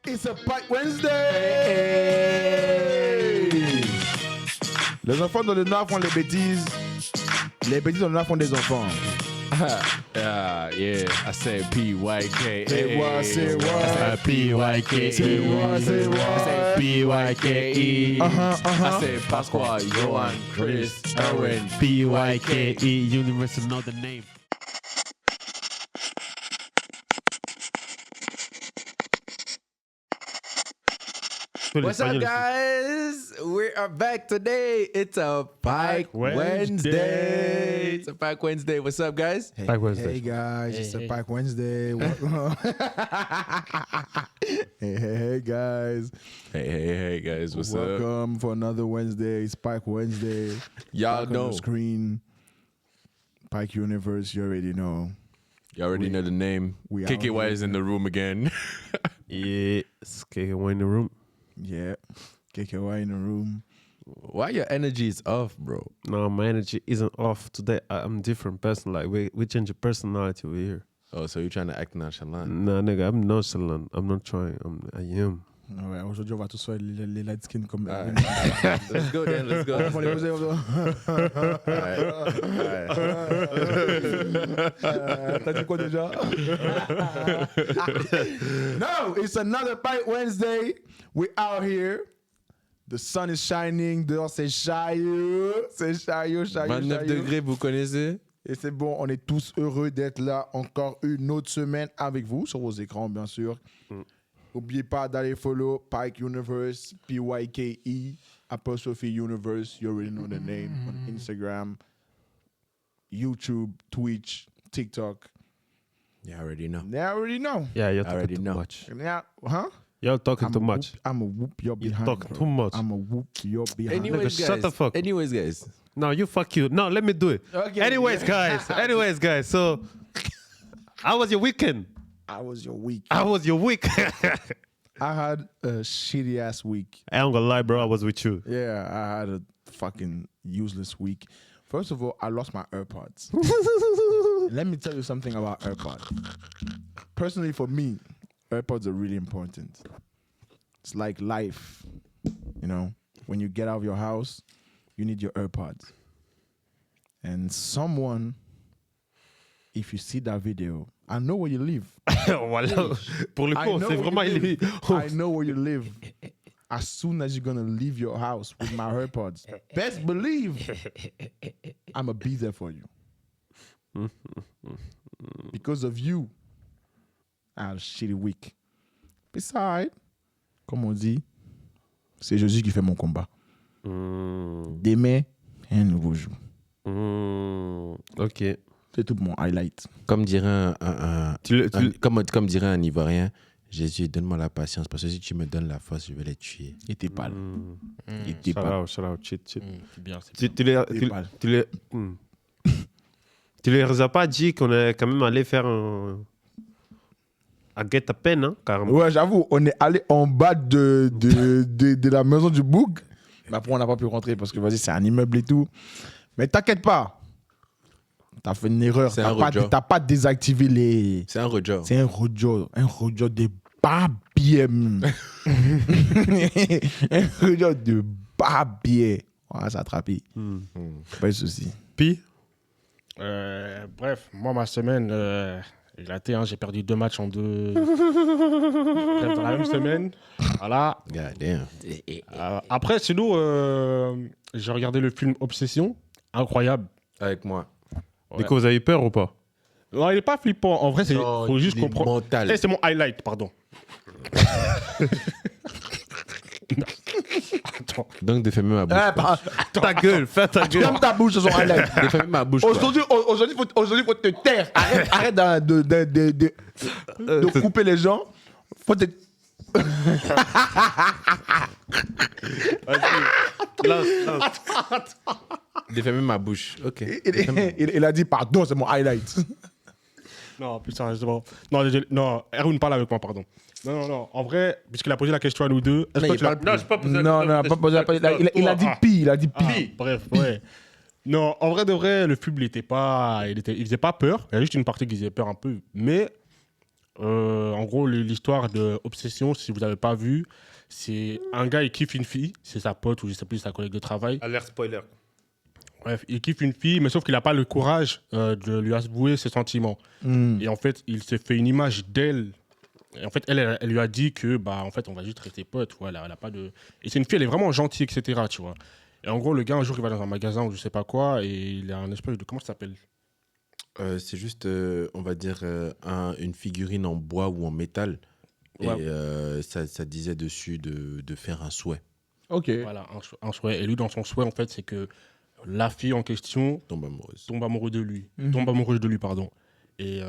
It's a Pike Wednesday! Les enfants dans le Nord font les bêtises. Les bêtises dans le Nord font des enfants. Yeah, I said PYK. Say what, say what? I said PYK. Say what, say what? I said PYKE. Uh-huh. I said Pasqua, Johan, Chris, Erwin, PYKE. Universal know the name. What's up, guys? We are back today. It's a Pike Wednesday. It's a Pike Wednesday. What's up, guys? Pike Wednesday. Hey guys, it's a Pike Wednesday. Hey guys. Hey guys. What's up? Welcome for another Wednesday. It's Pike Wednesday. Y'all Back know. on the screen. Pike Universe, you already know. You already know the name. we KKY out is in the room again. Yeah, it's KKY in the room. Yeah. KKY in the room. Why your energy is off, bro? No, my energy isn't off today. I'm a different person. Like we change your personality over here. Oh, so you're trying to act nonchalant? Nah, nigga, I'm nonchalant. I'm not trying. I am. Ouais, aujourd'hui, on va tous faire les light skin comme. Let's go then. Let's go. On va les poser comme ça. T'as dit quoi déjà? No, it's another Pike Wednesday. We out here. The sun is shining. Dehors, c'est chaillot. C'est chaillot. 29 degrés, vous connaissez? Et c'est bon, on est tous heureux d'être là encore une autre semaine avec vous sur vos écrans, bien sûr. N'oubliez pas d'aller follow Pike Universe, PYKE, apostrophe Universe, you already know the name, on Instagram, YouTube, Twitch, TikTok. You already know. They already know. Yeah, you're I already talking too know. much. Yeah, huh? You're talking too much. I'm a whoop your You behind. talk bro. too much. I'm a whoop your behind. Anyways, Nigga, guys. shut the fuck. Anyways, guys. No, you fuck you. No, let me do it. Okay. Anyways, guys. So, how was your weekend? I was your week. How was your week? I had a shitty ass week. I ain't gonna lie, bro. I was with you. Yeah, I had a fucking useless week. First of all, I lost my AirPods. Let me tell you something about AirPods. Personally, for me, AirPods are really important. It's like life. You know, when you get out of your house, you need your AirPods. And someone, if you see that video, I know where you live. Voilà. Pour le I coup, know c'est where vraiment you il live. I know where you live. As soon as you're gonna leave your house with my AirPods, best believe I'ma be there for you. Because of you, I had a shitty week. Besides, comme on dit, c'est Jésus qui fait mon combat. Demain, un nouveau jour. Ok. C'est tout mon highlight. Comme dirait comme dirait un Ivoirien, Jésus, donne-moi la patience parce que si tu me donnes la force, je vais les tuer. Il était pas là. Il était pas là. Shout out, cheat. C'est bien. Tu les as pas dit qu'on est quand même allé faire un guet-apens, hein, carrément. Ouais, j'avoue, on est allé en bas de la maison du Boug. Mais après, on n'a pas pu rentrer parce que, vas-y, c'est un immeuble et tout. Mais t'inquiète pas. T'as fait une erreur. T'as pas désactivé les... C'est un rejo. C'est un rejo. Un rejo de papier. Un rejo de papier. On va s'attraper. Pas de souci. Puis, Bref, moi, ma semaine, éclatée, hein, j'ai perdu 2 matchs en 2. Bref, dans la même semaine. Voilà. God damn. Après, sinon, j'ai regardé le film Obsession. Incroyable. Avec moi. Ouais. du coup, vous avez eu peur ou pas? Non, il n'est pas flippant. En vrai, Non, faut juste il est comprendre. mental. Eh, c'est mon highlight, pardon. Attends. Donc, défermer ma bouche. Ta gueule, fais ta gueule. Ferme ta bouche, ce sont highlights. Défermer ma bouche. quoi. Aujourd'hui, faut te taire. Arrête de couper les gens. Faut te... Lance. Défermer ma bouche. Ok. Il a dit pardon, c'est mon highlight. Non, putain, justement. Non, Erwin parle avec moi, pardon. Non. En vrai, puisqu'il a posé la question à nous deux. Non, est-ce que tu l'as- Non, je pas posé Non, pas posé la il a dit pi, il a dit pi. Bref, ouais. Non, en vrai de vrai, le film, il faisait pas peur. Il y a juste une partie qui faisait peur un peu. Mais En gros, l'histoire de Obsession, si vous n'avez pas vu, c'est un gars, il kiffe une fille, c'est sa pote ou je sais plus, sa collègue de travail. Alerte spoiler. Bref, il kiffe une fille, mais sauf qu'il n'a pas le courage de lui avouer ses sentiments. Et en fait, il s'est fait une image d'elle. Et en fait, elle lui a dit que, en fait, on va juste rester potes. Voilà, elle a pas de... Et c'est une fille, elle est vraiment gentille, etc. Tu vois. Et en gros, le gars, un jour, il va dans un magasin ou je sais pas quoi, et il a un espèce de... Comment ça s'appelle? C'est juste, on va dire, une figurine en bois ou en métal. Ouais. Et ça disait dessus de faire un souhait. Ok. Voilà, un souhait. Et lui, dans son souhait, en fait, c'est que la fille en question Tombe amoureuse. tombe amoureuse de lui. Et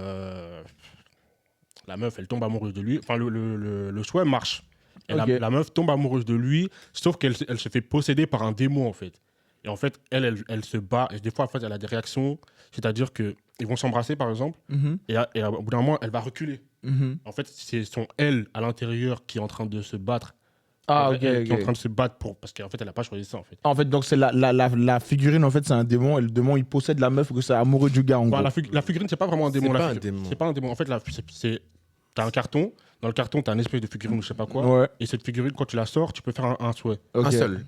la meuf, elle tombe amoureuse de lui. Enfin, le souhait marche. Et Ok. la meuf tombe amoureuse de lui, sauf qu'elle elle se fait posséder par un démon, en fait. Et en fait, elle se bat. Et des fois, en fait, elle a des réactions. C'est-à-dire qu'ils vont s'embrasser, par exemple. Et au bout d'un moment, elle va reculer. En fait, c'est son elle, à l'intérieur, qui est en train de se battre. Ah, Elle, qui est en ok. train de se battre parce qu'en fait, elle n'a pas choisi ça, en fait. En fait, donc c'est la figurine, en fait, c'est un démon, et le démon, il possède la meuf, que c'est amoureux du gars, en Enfin, gros. la figurine, c'est pas vraiment un démon. C'est la pas un figurine. démon. C'est pas un démon. En fait, t'as un carton. Dans le carton, t'as un espèce de figurine ou je sais pas quoi. Ouais. Et cette figurine, quand tu la sors, tu peux faire un souhait. Ok. Un seul.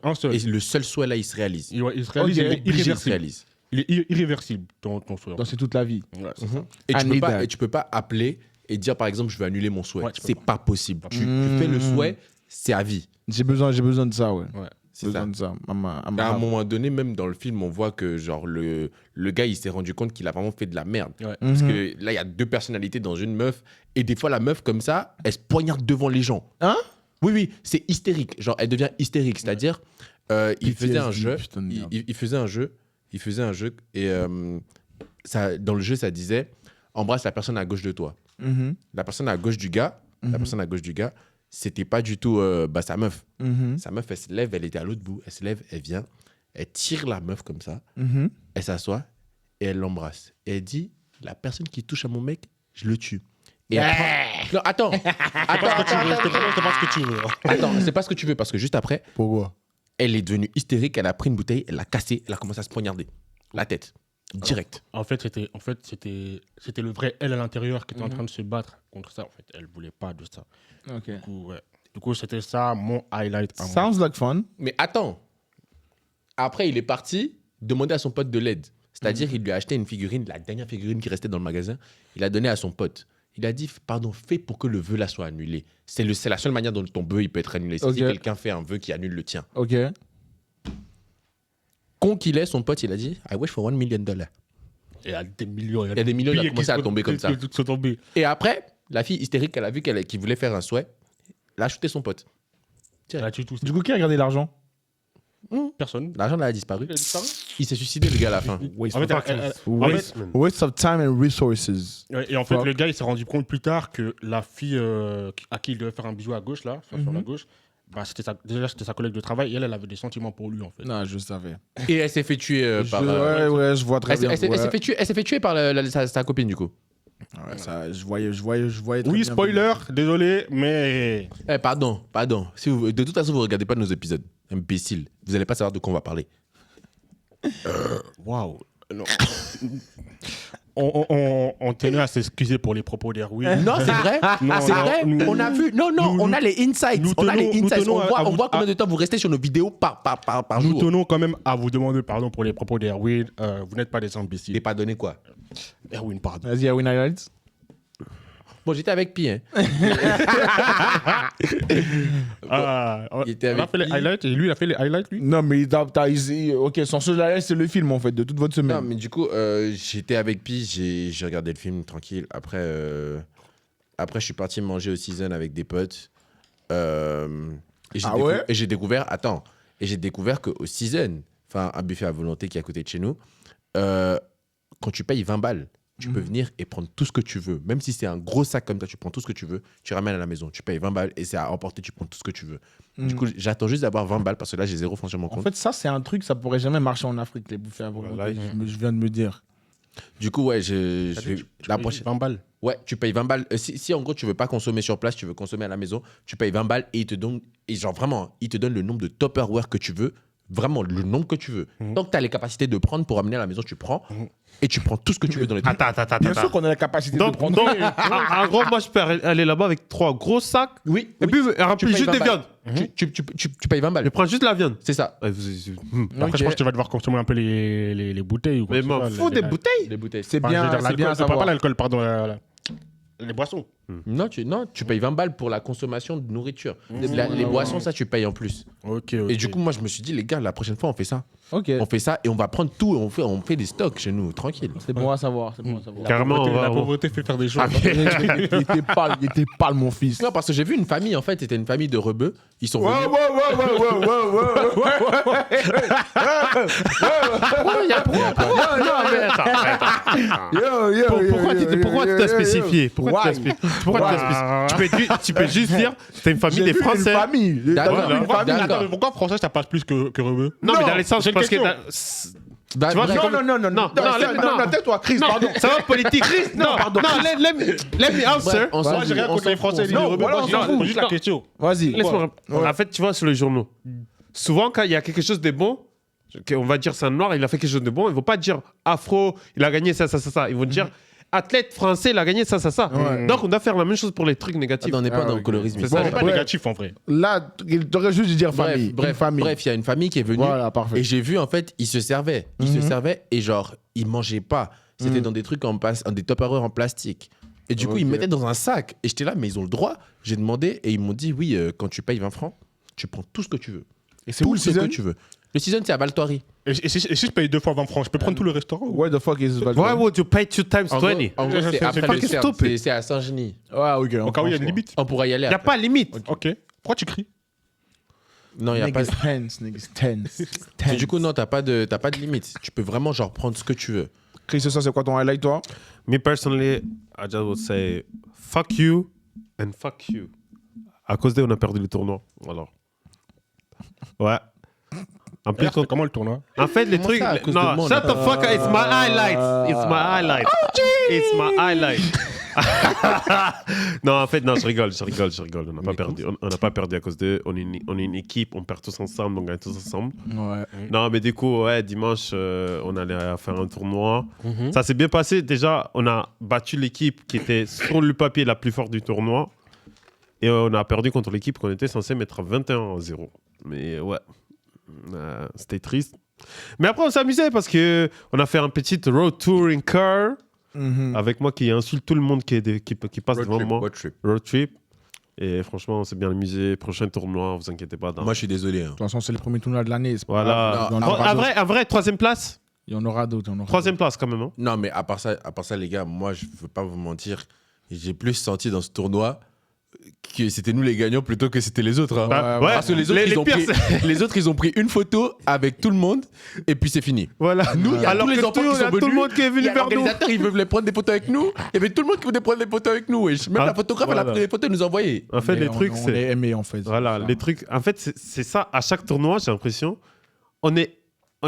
Un seul. Et le seul souhait, là, il se réalise. Il se réalise, Ok. il est Obligé, il se irréversible. réalise. Il est irréversible, ton souhait. Donc c'est toute la vie. Ouais, c'est ça. Et I need that. tu peux pas appeler et dire, par exemple, je veux annuler mon souhait. Ouais, tu peux C'est pas possible. Tu fais le souhait, c'est à vie. J'ai besoin de ça, ouais. Ouais. C'est J'ai ça. besoin de ça. À un moment donné, même dans le film, on voit que genre le gars, il s'est rendu compte qu'il a vraiment fait de la merde. Ouais. Parce que là, il y a deux personnalités dans une meuf. Et des fois, la meuf, comme ça, elle se poignarde devant les gens. Hein? Oui, oui, c'est hystérique. Genre, elle devient hystérique. C'est-à-dire, il faisait un jeu. putain de merde. Il faisait un jeu. Il faisait un jeu. Et ça, dans le jeu, ça disait embrasse la personne à gauche de toi. La personne à gauche du gars, c'était pas du tout sa meuf. Sa meuf, elle se lève, elle était à l'autre bout. Elle se lève, elle vient, elle tire la meuf comme ça, elle s'assoit et elle l'embrasse. Et elle dit la personne qui touche à mon mec, je le tue. Et après... Non, attends. C'est pas ce que tu veux. Attends, c'est pas ce que tu veux parce que juste après, Pourquoi? elle est devenue hystérique, elle a pris une bouteille, elle l'a cassée, elle a commencé à se poignarder. La tête. Direct. En fait, c'était le vrai elle à l'intérieur qui était en train de se battre contre ça. En fait, elle voulait pas de ça. Ok. Du coup, c'était ça mon highlight. À moi. Sounds like fun. Mais attends. Après, il est parti demander à son pote de l'aide. C'est-à-dire, il lui a acheté une figurine, la dernière figurine qui restait dans le magasin. Il a donné à son pote. Il a dit, pardon, fais pour que le vœu là soit annulé. C'est la seule manière dont ton vœu il peut être annulé. C'est Ok. si quelqu'un fait un vœu qui annule le tien. Ok. Con qu'il est, son pote, il a dit, I wish for $1 million. Il y a des millions. Il y a des millions, il a commencé à tomber comme ça. Qui sont tombés. Et après, la fille hystérique, elle a vu qu'il voulait faire un souhait. Elle a acheté son pote. Elle a tué tout. Du coup, qui a gardé l'argent? Personne. L'argent là, a disparu. Il a disparu. Il s'est suicidé, le gars, à la fin. En fait, Waste, man. Waste of time and resources. et en fait, Fuck. le gars, il s'est rendu compte plus tard que la fille à qui il devait faire un bisou à gauche, là, sur la gauche, c'était sa collègue de travail et elle avait des sentiments pour lui, en fait. Non, je savais. Et elle s'est fait tuer par... Ouais, je vois très bien. Elle s'est fait tuer par sa copine, du coup. Ouais, ça, je voyais très Oui, bien. spoiler, désolé, mais... Pardon. Si vous, de toute façon, vous regardez pas nos épisodes. Imbécile. Vous n'allez pas savoir de quoi on va parler. Waouh. Non. On tenait à s'excuser pour les propos d'Erwin. Non, c'est vrai. Non, C'est non, vrai. nous- On a vu. Non, nous- on a les insights. nous On a les tenons- nous insights. tenons à On vous- voit combien de temps vous restez sur nos vidéos par Nous jour. tenons quand même à vous demander pardon pour les propos d'Erwin. Vous n'êtes pas des Il n'est imbéciles. pas donné quoi. Erwin, pardon. Vas-y, Win Highlights. Bon, j'étais avec Pi. Hein. On Il était a avec fait les qui highlights et lui, il a fait les highlights, lui. Non, mais ok, son seul highlight, c'est le film, en fait, de toute votre Non, semaine. mais du coup, j'étais avec Pi. J'ai regardé le film tranquille. Après, je suis parti manger au Season avec des potes. Et j'ai découvert. Attends. Et j'ai découvert qu'au Season, enfin, un buffet à volonté qui est à côté de chez nous, quand tu payes 20 balles, tu peux venir et prendre tout ce que tu veux. Même si c'est un gros sac comme ça, tu prends tout ce que tu veux, tu ramènes à la maison. Tu payes 20 balles et c'est à emporter, tu prends tout ce que tu veux. Du coup, j'attends juste d'avoir 20 balles parce que là, j'ai zéro franc sur mon En compte. fait, ça, c'est un truc, ça pourrait jamais marcher en Afrique, les bouffées à volonté. Voilà, Je viens de me dire. Du coup, ouais, la Tu prochaine. 20 balles. Ouais, tu payes 20 balles. Si en gros, tu veux pas consommer sur place, tu veux consommer à la maison, tu payes 20 balles et ils te donnent, et genre vraiment, ils te donnent le nombre de Tupperware que tu veux. Vraiment, le nombre que tu veux. Tant que tu as les capacités de prendre pour amener à la maison, tu prends. Et tu prends tout ce que tu veux dans les trucs. Attends. Bien sûr qu'on a la capacité de Donc, prendre. en gros, moi, je peux aller là-bas avec 3 gros sacs. Oui. Et puis, remplir payes juste 20 des balles. viandes. Tu payes 20 balles. Je prends juste la viande. C'est ça. Ouais, Après, je pense que tu vas devoir consommer un peu les bouteilles. Ou quoi Mais que ce m'en soit, fous des bouteilles. Les bouteilles. C'est Enfin, je veux bien, dire, c'est l'alcool, bien à c'est pas savoir. l'alcool, pardon. Les boissons. Non, tu payes 20 balles pour la consommation de nourriture. Les boissons, ça, tu payes en plus. Ok. Et du coup, moi, je me suis dit, les gars, la prochaine fois, on fait ça. Ok. On fait ça et on va prendre tout. On fait des stocks chez nous, tranquille. C'est bon à savoir. C'est bon à savoir. Carrément, on La va. pauvreté fait faire des choses. Il était pâle, mon fils. Non, parce que j'ai vu une famille, en fait, c'était une famille de rebeux. Ils sont Ouais. Pourquoi tu t'as spécifié? Pourquoi tu t'as Why? spécifié? Tu peux juste dire, c'était une famille des Français. Une famille. D'accord. Une famille. D'accord. Mais pourquoi français ça passe plus que rebeu? Non, mais Non, dans les sens, j'ai une parce que. question. Bah, Tu vois, bref, Non. Tais-toi, Chris, Non, pardon. ça va politique. Non, pardon. let me answer. bref, on s'en Moi, j'ai rien fout, contre les Français ni les Non, rebeux. voilà, Moi, on je s'en fout. pose juste la Non. question. Vas-y. Laisse-moi. Ouais. En fait, tu vois, sur les journaux, souvent, quand il y a quelque chose de bon, on va dire c'est un noir, il a fait quelque chose de bon, ils vont pas dire afro, il a gagné ça. Ils vont dire athlète français, il a gagné ça. Ouais. Donc, on doit faire la même chose pour les trucs négatifs. on n'est pas Ah, dans ok. le colorisme. C'est ici. ça. C'est pas Ouais. négatif en vrai. Là, il t'aurait juste dû dire famille. Une famille. Bref, il y a une famille qui est venue. Voilà, parfait. Et j'ai vu, en fait, ils se servaient. Et genre, ils mangeaient pas. C'était dans des trucs des Tupperware en plastique. Et du coup, ils mettaient dans un sac. Et j'étais là, mais ils ont le droit. J'ai demandé et ils m'ont dit, oui, quand tu payes 20 francs, tu prends tout ce que tu veux. Et c'est où Tout le ce que season? tu veux. Le season, c'est à Valtoire. Et si je paye 2 fois 20 francs, je peux prendre tout le restaurant ou- Where the fuck is Why would you pay 2 times En gros, 20? en gros, c'est après le fucking CERN. stupid. C'est à Saint-Genis. Ouais, ok. Au cas où il y a une limite. On pourra y aller Il n'y a après. pas de limite. Ok. Pourquoi tu cries? Non, il n'y a pas. Niggas tense. Mais du coup, non, t'as pas de limite. Tu peux vraiment genre prendre ce que tu veux. Chris, ça, c'est quoi ton highlight, toi? Me personally, I just would say fuck you and fuck you. À cause d'eux, on a perdu le tournoi. Alors. Ouais. En plus, C'était comment le tournoi? en fait, les Comment trucs. ça, à cause de Non, moi, on shut a the fuck up. It's my highlight. It's my highlight. It's my highlight. Non, en fait, non, je rigole. On n'a pas perdu. On n'a pas perdu à cause d'eux. On est une équipe, on perd tous ensemble, on gagne tous ensemble. Ouais. Non, mais du coup, ouais, dimanche, on allait faire un tournoi. Ça s'est bien passé. Déjà, on a battu l'équipe qui était sur le papier la plus forte du tournoi. Et on a perdu contre l'équipe qu'on était censé mettre à 21-0. Mais ouais, c'était triste. Mais après, on s'amusait parce qu'on a fait un petit road touring car avec moi qui insulte tout le monde qui passe devant moi. Road trip. Et franchement, on s'est bien amusé. Prochain tournoi, vous inquiétez pas. Moi, je suis désolé. De toute façon, c'est le premier tournoi de l'année. c'est pas Voilà. grave. Il y en aura d'autres. Un vrai, troisième place. Il y en aura d'autres. Troisième place quand même. Hein. Non, mais à part ça, les gars, moi, je veux pas vous mentir. J'ai plus senti dans ce tournoi que c'était nous les gagnants plutôt que c'était les autres. Hein. Bah, ouais. Parce que les autres, ils ont pris une photo avec tout le monde et puis c'est fini. Voilà. Nous, il y a alors tous les que enfants qui sont venus. tout le monde qui est Il venu y a vers nous. l'organisateur, il voulait prendre des photos avec nous. Il y avait tout le monde qui voulait prendre des photos avec nous. Wesh. Même Ah, la photographe, elle a voilà. pris des photos et nous a envoyé. En fait, les trucs, On c'est. est aimé, en fait. Voilà, les trucs. En fait, c'est ça. À chaque tournoi, j'ai l'impression,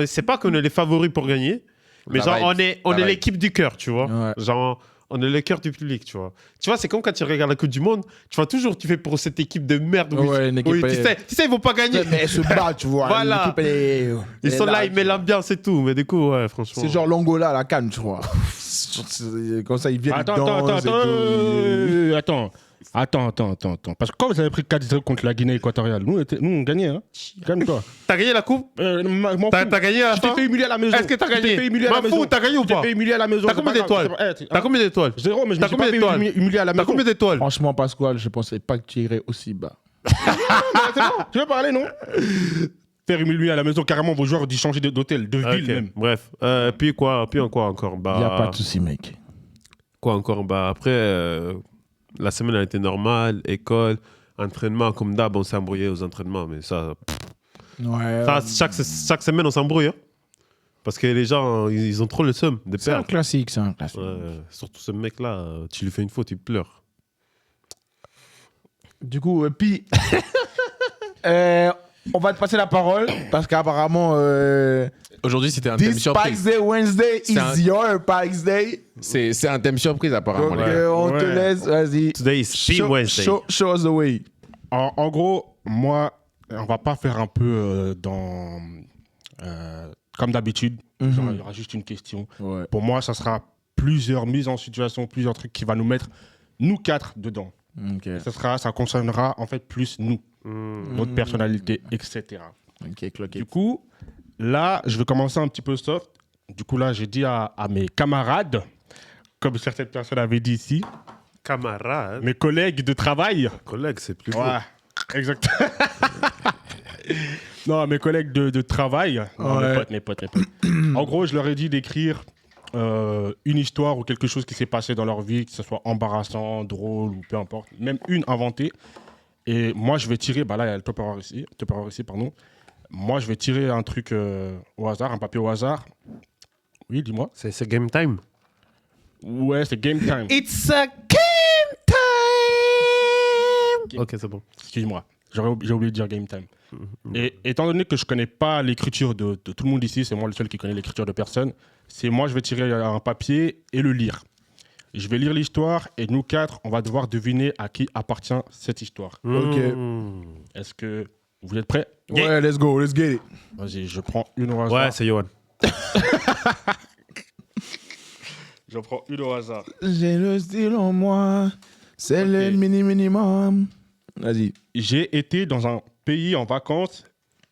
c'est pas qu'on est les favoris pour gagner, mais La genre, vibe. on La est vibe. l'équipe du cœur, tu vois. Ouais. Genre, on est le cœur du public, tu vois. Tu vois, c'est comme quand tu regardes la Coupe du Monde, tu vois toujours, tu fais pour cette équipe de merde. Ouais, une équipe tu sais, ils vont pas gagner. Mais elle se bat, tu vois. Voilà. L'équipe, elle est- Ils elle est sont là, ils tu mettent vois. l'ambiance et tout, mais du coup, ouais, franchement. C'est genre l'Angola à la canne, tu vois. Comme ça, ils viennent, ils dansent et tout. Attends. Parce que quand vous avez pris 4-0 contre la Guinée équatoriale, nous on gagnait. Hein. Calme-toi. T'as gagné la coupe T'as gagné à la Tu t'es fin fait humilier à la maison. Est-ce que t'as Tu t'es gagné fait humilier à la M'en fous, maison. t'as gagné ou Tu t'es pas fait humilier à la maison. T'as c'est combien pas grave, d'étoiles c'est pas- T'as combien d'étoiles 0, mais je me T'as suis combien pas d'étoiles fait humilier à la T'as maison. combien d'étoiles Franchement, Pasquale, je pensais pas que tu irais aussi bas. C'est bon, tu veux parler, non Faire humilier à la maison, carrément, vos joueurs d'y changer d'hôtel, de ville Ok, même. bref. Puis quoi encore bah, Il n'y a pas de souci, mec. Quoi encore bah, après, la semaine a été normale, école, entraînement, comme d'hab, on s'est embrouillé aux entraînements, mais ça, Ouais. chaque semaine, on s'embrouille. Hein. Parce que les gens, ils ont trop le seum de C'est un perdre. classique, c'est un classique. Surtout ce mec-là, tu lui fais une faute, il pleure. Du coup, puis, on va te passer la parole parce qu'apparemment, Aujourd'hui, c'était un thème this surprise. Pikes Day Wednesday C'est un- is your Pikes Day. C'est un thème surprise, apparemment. Donc, les gars. on te Ouais. laisse, vas-y. Today is Team Wednesday. Show us the way. En gros, moi, on va pas faire un peu comme d'habitude. Genre, il y aura juste une question. Ouais. Pour moi, ça sera plusieurs mises en situation, plusieurs trucs qui va nous mettre, nous 4, dedans. Ok. Ça concernera en fait plus nous, notre personnalité, etc. Ok, cloqué. Du coup, là, je vais commencer un petit peu soft. Du coup, là, j'ai dit à mes camarades, comme certaines personnes avaient dit ici, Camarade. mes collègues de travail. Collègue, c'est plus beau. Ouais, exact. Non, mes collègues de travail, non, mes potes. En gros, je leur ai dit d'écrire une histoire ou quelque chose qui s'est passé dans leur vie, que ce soit embarrassant, drôle ou peu importe, même une inventée. Et moi, je vais tirer, là, il y a le Tupperware ici, pardon. Moi, je vais tirer un truc au hasard, un papier au hasard. Oui, dis-moi. C'est game time. Ouais, c'est game time. It's a game time. Ok, c'est bon. Excuse-moi, j'ai oublié de dire game time. Et étant donné que je connais pas l'écriture de tout le monde ici, c'est moi le seul qui connaît l'écriture de personne, c'est moi je vais tirer un papier et le lire. Je vais lire l'histoire et nous 4, on va devoir deviner à qui appartient cette histoire. Ok. Est-ce que vous êtes prêts? Ouais, let's go, let's get it. Vas-y, je prends une au hasard. Ouais, c'est Yohan. Je prends une au hasard. J'ai le style en moi, c'est le minimum. Vas-y. J'ai été dans un pays en vacances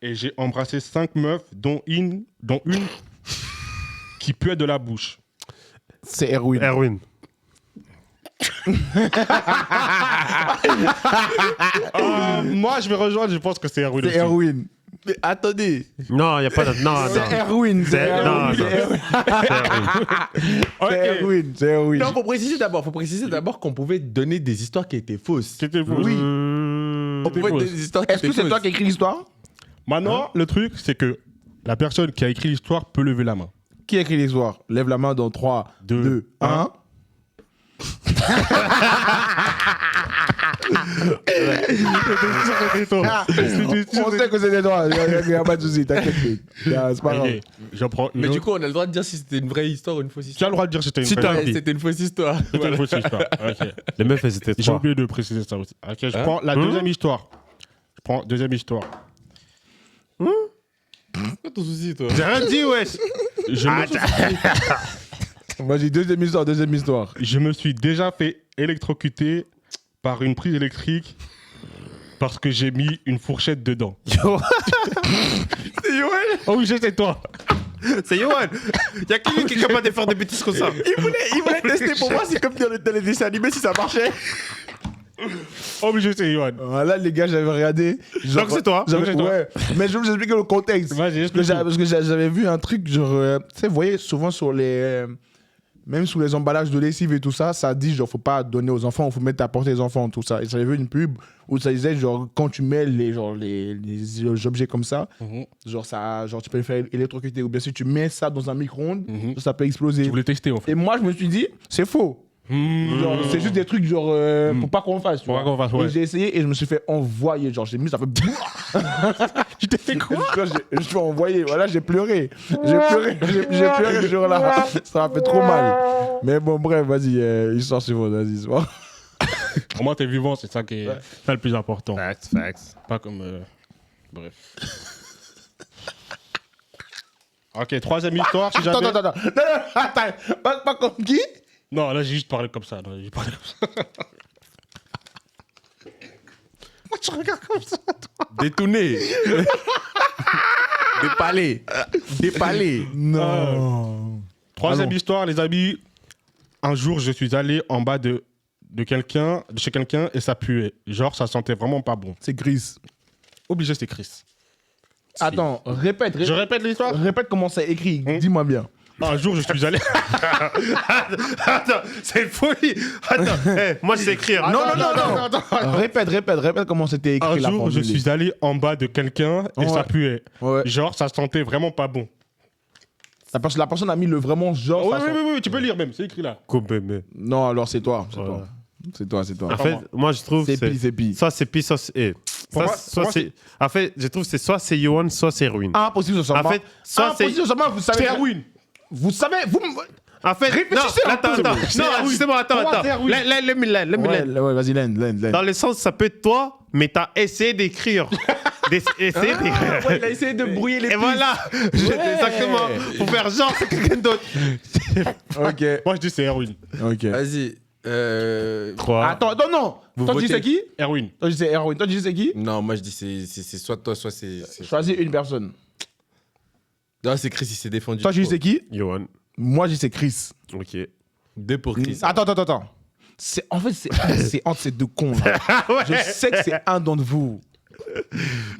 et j'ai embrassé 5 meufs, dont une qui puait de la bouche. C'est Erwin. Erwin. Moi, je vais rejoindre, je pense que c'est Erwin. C'est aussi. Erwin. Mais attendez. Non, il n'y a pas de. Non, C'est non. Erwin. C'est Non, Erwin. non. C'est Erwin. C'est Erwin. Non, faut préciser d'abord qu'on pouvait donner des histoires qui étaient fausses. C'était faux. Oui. On pouvait donner des histoires qui Est-ce étaient que c'est fausses. toi qui as écrit l'histoire? Maintenant, le truc, c'est que la personne qui a écrit l'histoire peut lever la main. Qui a écrit l'histoire? Lève la main dans 3, 2, 2, 1. On sait que c'était toi. Il n'y a pas de souci, t'inquiète. C'est pas grave. Ok, j'en prends une Mais du autre. coup, on a le droit de dire si c'était une vraie histoire ou une fausse Tu as histoire. le droit de dire si c'était une Si vraie t'as- histoire. Ouais, c'était une fausse histoire. C'était une fausse histoire. Ok. Les meufs, elles étaient J'ai 3. oublié de préciser ça aussi. Ok, je Hein? prends la deuxième histoire. Je prends deuxième histoire. Pas ton souci, toi. J'ai rien dit, wesh. Vas-y, deuxième histoire. Je me suis déjà fait électrocuter par une prise électrique parce que j'ai mis une fourchette dedans. Oh oui, c'est toi. C'est Yohan. Il y a qui qui est capable de faire des bêtises comme ça. Il voulait tester pour moi, c'est comme dans les dessins animés si ça marchait. Oh oui, c'est Yohan. Là, les gars, j'avais regardé. Donc c'est toi. J'avais- Donc c'est toi. Ouais, mais je vais vous expliquer le contexte. Vas-y, Parce que j'avais vu un truc, genre, tu sais, vous voyez, souvent sur les. Même sous les emballages de lessive et tout ça, ça dit, genre, faut pas donner aux enfants, faut mettre à portée des enfants, tout ça. Et j'avais vu une pub où ça disait, genre, quand tu mets les objets comme ça, genre, tu peux les faire électrocuter. Ou bien si tu mets ça dans un micro-ondes, ça peut exploser. Tu voulais tester en fait. Et moi, je me suis dit, c'est faux. Genre, c'est juste des trucs, genre, pour pas qu'on le fasse. tu Pour vois. pas qu'on le fasse, ouais. Et j'ai essayé et je me suis fait envoyer. Genre, j'ai mis, ça fait. Tu t'es fait quoi? Je me suis fait envoyer. Voilà, j'ai pleuré. J'ai pleuré ce jour-là. Ça m'a fait trop mal. Mais bon, bref, vas-y, histoire suivante, vas-y. c'est bon. Au moins, t'es vivant, c'est ça qui est ça le plus important. Facts. Pas comme. Bref. Ok, troisième histoire. Si jamais... Attends. Attends. Pas comme qui? Non, là, j'ai juste parlé comme ça. Non, j'ai parlé comme ça. Tu regardes comme ça. Détourné. Dépalé. Non. Troisième Allons. histoire, les amis. Un jour, je suis allé en bas de chez quelqu'un et ça puait. Genre, ça sentait vraiment pas bon. C'est Chris. Obligé, c'est Chris. Attends, répète. Je répète l'histoire. Répète comment c'est écrit. Dis-moi bien. Un jour, je suis allé. Attends, c'est une folie. Attends, moi, je sais écrire. Non. Répète comment c'était écrit Un la jour, je formule. suis allé en bas de quelqu'un et Ouais. ça puait. Ouais. Genre, ça sentait vraiment pas bon. La personne a mis le vraiment genre. Oh, ça sent- oui, tu peux lire même, c'est écrit là. Coupé. Non, alors c'est toi. C'est toi. En fait, moi, je trouve C'est pis. soit c'est pis, soit c'est. Pour moi, c'est. En fait, je trouve que c'est soit c'est Yohan, soit c'est Erwin. Impossible, ce En fait, soit c'est. Impossible, seulement, vous savez. C'est Erwin. Vous savez, vous. En fait, Réfléchissez non, un peu. attends. C'est Non, Erwin. justement, attends. Pour moi, c'est Erwin. Let me Ouais, vas-y, Len. Dans le sens, ça peut être toi, mais t'as essayé d'écrire. Essayez il a essayé de brouiller les Et voilà. Exactement. Pour faire genre, c'est quelqu'un d'autre. Ok. Moi, je dis c'est Erwin. Ok. Vas-y. 3. Attends, non. Vous Toi, tu dis votez. c'est qui? Erwin. Toi, tu dis c'est Erwin. Toi, tu dis c'est qui? Non, moi je dis c'est soit toi, soit c'est. Choisis une personne. Non, c'est Chris, il s'est défendu. Toi, tu dis c'est qui? Johan. Moi, je dis c'est Chris. Ok. 2 pour Chris. Attends. En fait, c'est entre ces deux cons là. Je sais que c'est un d'entre vous.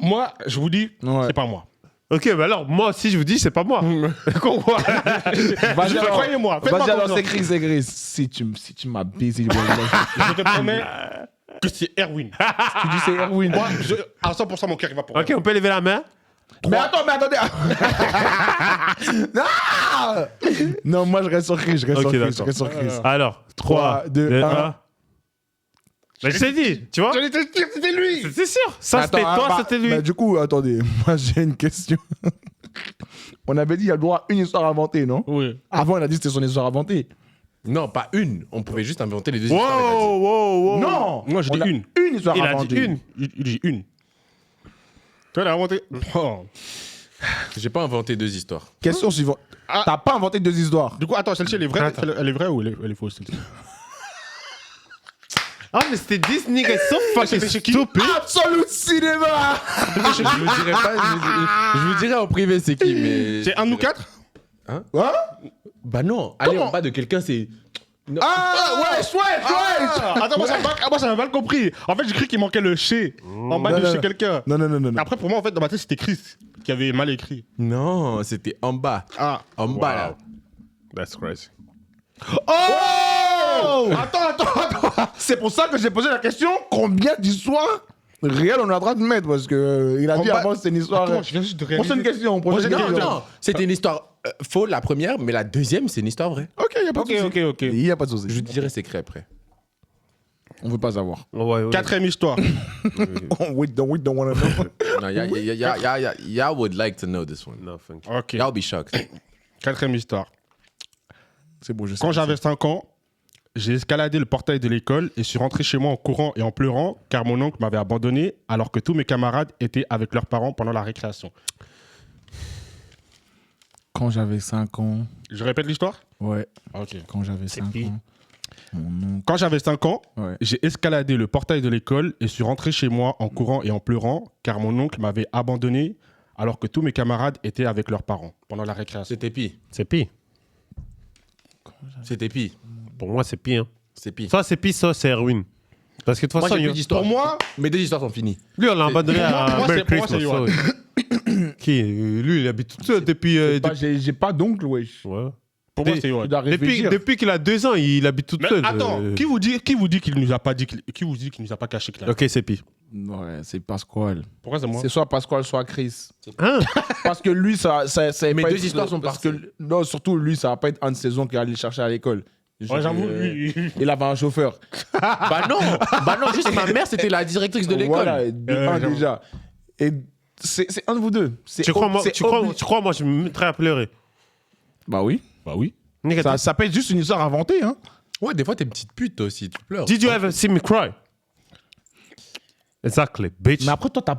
Moi, je vous dis, Ouais. c'est pas moi. Ok, bah alors, moi aussi, je vous dis, c'est pas moi. Quoi Vas-y, alors. Croyez-moi, faites-moi Vas-y, alors, confiance. c'est Chris. Si tu m'as baisé, Je te promets que c'est Erwin. tu dis c'est Erwin. Moi, à 100%, mon cœur, il va pour Ok, on peut lever la main. Mais attendez. Non, moi, je reste sur Chris. Je reste sur Chris. Alors, 3, 2, 1. Mais je t'ai dit, tu vois. J'allais te dire, c'était lui. C'est sûr. Ça, c'était toi, c'était lui. Bah, du coup, attendez. Moi, j'ai une question. On avait dit qu'il y a le droit à une histoire inventée, non? Oui. Avant, on a dit que c'était son histoire inventée. Non, pas une. On pouvait juste inventer les deux histoires. Wow. Non! Moi, je dis On a une. Une histoire Il a inventée. dit une. Il dit une. Toi, il a inventé. Oh. J'ai pas inventé 2 histoires. Question suivante. T'as pas inventé 2 histoires. Du coup, attends, celle-ci, elle est vraie. Attends. Elle est vraie ou elle est fausse, celle-ci? Ah, mais c'était this nigga so fucking c'est qui? stupid. Absolute cinéma! Je vous dirai pas. Je vous dirai en privé c'est qui, mais. C'est un de nous 4? Hein? Bah non. Aller en bas de quelqu'un, c'est. Wesh! Attends, moi, ça m'a mal compris. En fait, j'ai cru qu'il manquait le chez en bas Non, de non, chez non. quelqu'un. Non. Après, pour moi, en fait, dans ma tête, c'était Chris qui avait mal écrit. Non, c'était en bas. Ah. En bas là. That's crazy. Oh! Attends. C'est pour ça que j'ai posé la question combien d'histoires réelles on est en train de mettre? Parce que il a dit bas- avant c'était une histoire. Attends, je viens juste de réaliser. Prochaine question. Prochaine Non, question. non. C'était une histoire faux la première, mais la deuxième, c'est une histoire vraie. Ok, il n'y a pas de souci. Ok. Il n'y a pas de souci. Je vous dirai secret après. On veut pas savoir. Ouais. Quatrième histoire. We don't wanna know. No, y'all would like to know this one. No, thank you. Ok. Y'all be shocked. Quatrième histoire. C'est bon, je sais. Quand j'avais 5 ans, j'ai escaladé le portail de l'école et suis rentré chez moi en courant et en pleurant car mon oncle m'avait abandonné alors que tous mes camarades étaient avec leurs parents pendant la récréation. Quand j'avais 5 ans. Je répète l'histoire? Ouais. Ok. Quand j'avais 5 qui ans. Mon oncle. Quand j'avais 5 ans, Ouais. j'ai escaladé le portail de l'école et suis rentré chez moi en courant et en pleurant car mon oncle m'avait abandonné alors que tous mes camarades étaient avec leurs parents pendant la récréation. C'était pire. C'est pire. C'était pire. Pour moi, c'est pire. C'est pire. Soit c'est pire, soit c'est Erwin. Parce que de toute Moi, façon, j'ai plus d'histoires. Pour moi, Mes 2 histoires sont finies. lui, on l'a abandonné à moi, Merry pour moi, Christmas. c'est Johan. ça, ouais. Qui lui, il habite tout seul depuis. J'ai pas d'oncle, wesh. Ouais. pour moi, c'est Johan. Tu dois réfléchir. Depuis qu'il a 2 ans, il habite tout Mais seul. attends, qui vous dit qu'il nous a pas dit qui vous dit qu'il nous a pas caché qu'il a... Ok, c'est pire. Ouais, c'est Pasquale. Pourquoi c'est moi? C'est soit Pasquale, soit Chris. Hein? Parce que lui, ça Mes pas 2 être- histoires sont parce parties. que non, surtout lui, ça va pas être un de saisons qui allait le chercher à l'école. Ouais, j'avoue, lui. Il avait un chauffeur. Bah non, juste ma mère, c'était la directrice de l'école. Voilà, j'avoue. déjà. Et c'est un de vous deux. C'est Tu crois, ob- moi, c'est tu crois, obli- tu crois, moi, je me mettrais à pleurer. Bah oui. Bah oui. Nigga, Ça peut être juste une histoire inventée, hein. Ouais, des fois, t'es une petite pute toi aussi, tu pleures. Did you ever see me cry? Exactly, bitch. Mais après, toi, t'as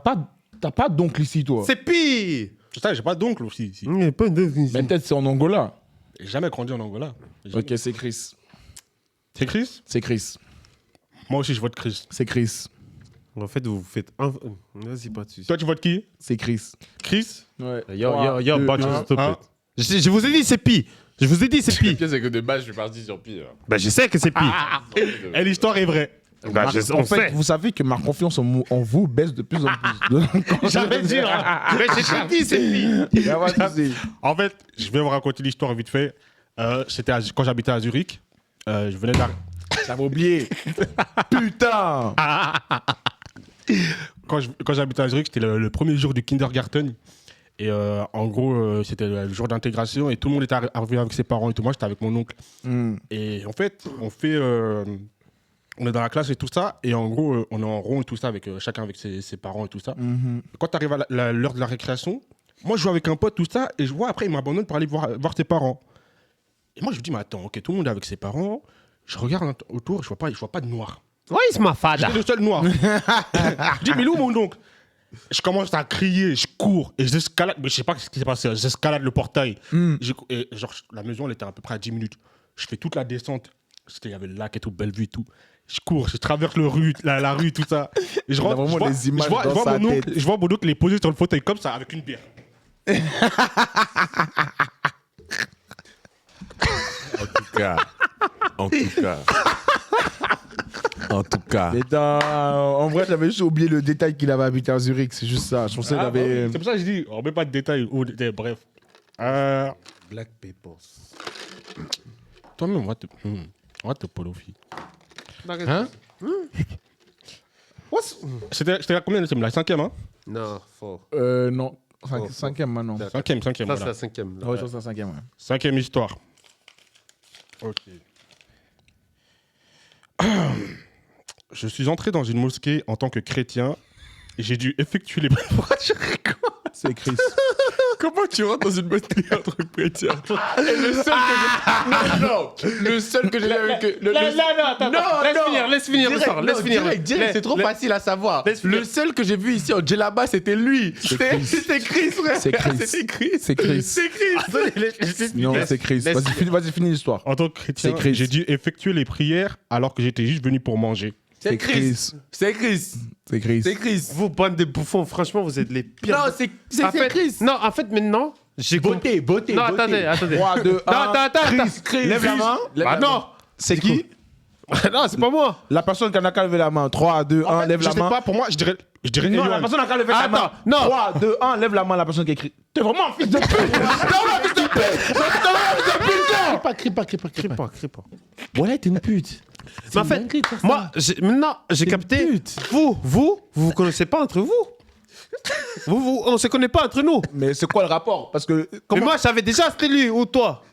pas d'oncle ici, toi. C'est pire. C'est ça, j'ai pas d'oncle aussi ici. Il n'y a pas de... Mais peut-être c'est en Angola. J'ai jamais grandi en Angola. Ok, c'est Chris. C'est Chris? C'est Chris. Moi aussi, je vote Chris. C'est Chris. En fait, vous faites un... Vas-y, pas dessus. Toi, tu votes qui? C'est Chris. Chris? Ouais. Yo, bunch of stupid. un. Je vous ai dit, c'est pire. Je vous ai dit, c'est Le pire. pire, c'est que de base, je suis parti sur pire. Ben, je sais que c'est pire. Et l'histoire est vraie. Ben, En on fait, sait. vous savez que ma confiance en vous baisse de plus en plus. J'avais dit, hein. Mais je t'ai dit, c'est pire. Y a pas de souci. En fait, je vais vous raconter l'histoire vite fait. C'était quand j'habitais à Zurich. Je venais d'arriver. J'avais oublié. Putain. Quand j'habitais à Zurich, c'était le premier jour du kindergarten. Et en gros, c'était le jour d'intégration et tout le monde était arrivé avec ses parents et tout. Moi, j'étais avec mon oncle. Et en fait, on est dans la classe et tout ça. Et en gros, on est en rond et tout ça, avec chacun avec ses parents et tout ça. Quand tu arrives à l'heure de la récréation, moi, je joue avec un pote, tout ça. Et je vois après, il m'abandonne pour aller voir ses parents. Et moi, je me dis, mais attends, ok, tout le monde est avec ses parents. Je regarde autour, je vois pas de noir. Why is my father? J'étais le seul noir. Je dis, mais il est où mon oncle? Je commence à crier, je cours et j'escalade. Mais je sais pas ce qui s'est passé. J'escalade le portail. Et genre, la maison, elle était à peu près à 10 minutes. Je fais toute la descente. Il y avait le lac et tout, Bellevue et tout. Je cours, je traverse la rue, tout ça. Et je rentre, vraiment des images dans sa tête. je vois mon oncle les poser sur le fauteuil comme ça, avec une bière. En tout cas. Mais en vrai, j'avais juste oublié le détail qu'il avait habité à Zurich. C'est juste ça. Je pensais qu'il avait. C'est pour ça que je dis, on met pas de détails. Bref. Black Papers. Toi-même, on va te polofi. Hein? C'était la combien de la 5e, hein? Non, fort. Non. Cinquième maintenant. 5e, Ça, voilà. c'est la 5e. Ouais, c'est la cinquième. Ouais. 5e histoire. Ok. Je suis entré dans une mosquée en tant que chrétien et j'ai dû effectuer les... C'est Chris. Comment tu rentres dans une mosquée entre chrétiens? Le seul que j'ai avec Laisse finir l'histoire. Laisse finir. Direct, c'est trop facile à savoir. Le seul que j'ai vu ici en djellaba, c'était lui. C'était Chris, frère. C'est Chris. C'était Chris. C'est Chris. C'est Chris. Non, c'est Chris. Vas-y, finis l'histoire. En tant que chrétien, C'est Chris. j'ai dû effectuer les prières alors que j'étais juste venu pour manger. C'est Chris. C'est Chris. C'est Chris. C'est Chris. Vous, bande de bouffons, franchement, vous êtes les pires. Non, c'est En fait, Chris. Non, en fait, maintenant, j'ai compris. Beauté. Non, attendez. 3, 2, 1. Non, attends. Chris. Lève la main. Bah non. C'est qui? Non, c'est pas moi. La personne qui n'a qu'à lever la main. 3, 2, 1, lève la Je sais main. pas, pour moi, je dirais Non, Eyoan. la personne n'a qu'à lever sa main. Attends, non. 3, 2, 1, lève la main, la personne qui écrit. T'es vraiment un fils de pute. Crie pas. Voilà, t'es une pute. Mais en fait, moi, maintenant, j'ai capté. Vous connaissez pas entre vous. On se connaît pas entre nous. Mais c'est quoi le rapport? Parce que. Mais moi, je savais déjà c'était lui ou toi.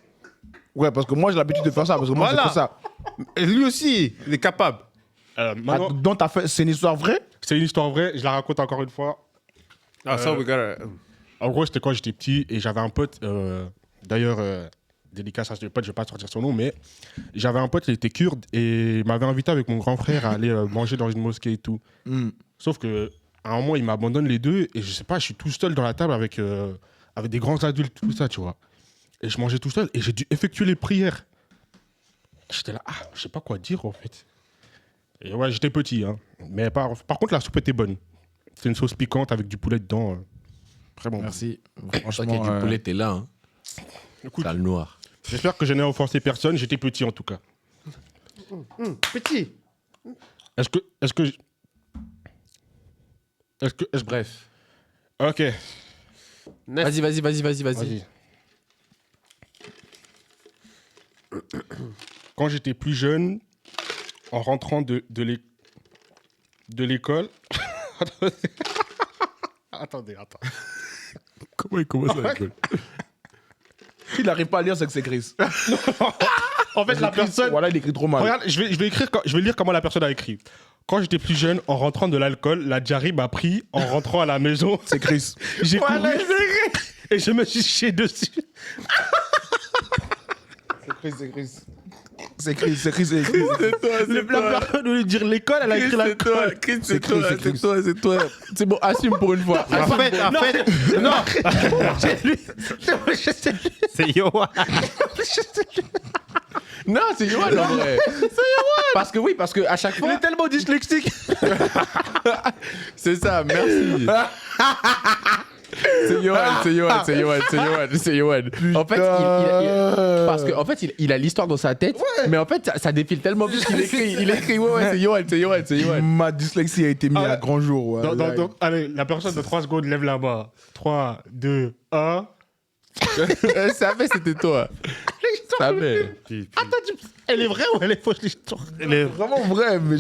Ouais, parce que moi j'ai l'habitude de faire ça. Parce que moi Voilà. c'est pour ça. Et lui aussi, il est capable. Maintenant, Donc t'as fait. C'est une histoire vraie? c'est une histoire vraie, je la raconte encore une fois. Ah, ça, we gotta. En gros, c'était quand j'étais petit et j'avais un pote, d'ailleurs, dédicace à ce pote, je vais pas sortir son nom, mais j'avais un pote, il était kurde et il m'avait invité avec mon grand frère à aller manger dans une mosquée et tout. Sauf que à un moment, il m'abandonne les deux et je sais pas, je suis tout seul dans la table avec des grands adultes, tout ça, tu vois. Et je mangeais tout seul et j'ai dû effectuer les prières. J'étais là, je sais pas quoi dire en fait. Et ouais, j'étais petit, hein. Mais par contre, la soupe était bonne. C'est une sauce piquante avec du poulet dedans. Très bon. Merci. Franchement, qu'il y a du poulet, t'es là. Hein. Écoute, T'as le noir. j'espère que je n'ai offensé personne. J'étais petit en tout cas. Petit. Est-ce que Bref. Ok. Vas-y. Vas-y. Quand j'étais plus jeune, en rentrant de l'école. Attendez. Comment il commence à l'école? S'il n'arrive pas à lire, c'est que c'est Chris. En fait, la personne. Voilà, il écrit trop mal. Regarde, je vais lire comment la personne a écrit. Quand j'étais plus jeune, en rentrant de l'alcool, la diarrhée m'a pris en rentrant à la maison. C'est Chris. J'ai couru et je me suis chié dessus. C'est Chris. C'est Chris. C'est toi. La personne, au lieu de dire l'école, elle a écrit l'alcool. Chris, c'est toi. C'est bon, assume pour une fois. En fait, non. C'est Yoann. Non, c'est Yoann en vrai. C'est Yoann. Parce que à chaque fois. Il est tellement dyslexique. C'est ça, merci. C'est Yoann. En fait, parce qu'en fait, il a l'histoire dans sa tête, mais en fait, ça défile tellement vite qu'il écrit. Il écrit, c'est Yoann. Ma dyslexie a été mise à grand jour. Ouais. Donc, allez, la personne de 3 secondes lève la main. 3, 2, 1. Ça fait, c'était toi. Ça fait. Attends, elle est vraie ou elle est fausse l'histoire? Elle est vraiment vraie, mais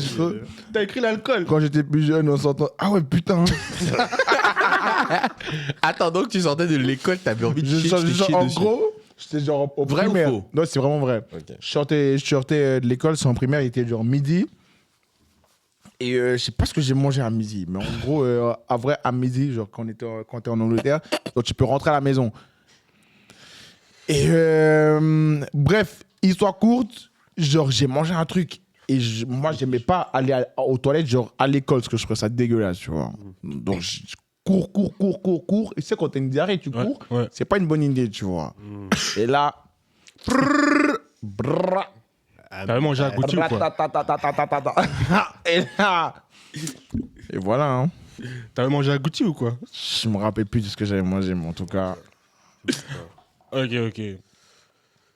T'as écrit l'alcool. quand j'étais plus jeune, on s'entend. Ah ouais, putain. Attends, donc tu sortais de l'école, t'avais envie de chier En dessus. gros, c'était genre au Vrai ou primaire. faux? Non, c'est vraiment vrai. Ok. Je sortais de l'école, c'est en primaire, il était genre midi. Et je sais pas ce que j'ai mangé à midi, mais en gros, à vrai, à midi, genre quand t'es en Angleterre, donc tu peux rentrer à la maison. Et bref, histoire courte, genre j'ai mangé un truc et moi j'aimais pas aller aux toilettes genre à l'école parce que je trouvais ça dégueulasse, tu vois. Donc cours. Et tu sais, quand t'as une diarrhée, tu cours. Ouais. C'est pas une bonne idée, tu vois. Et là. T'avais mangé à Gucci ou quoi? Et là. Et voilà, hein. T'avais mangé à Gucci ou quoi? Je me rappelle plus de ce que j'avais mangé, mais en tout cas. Ok.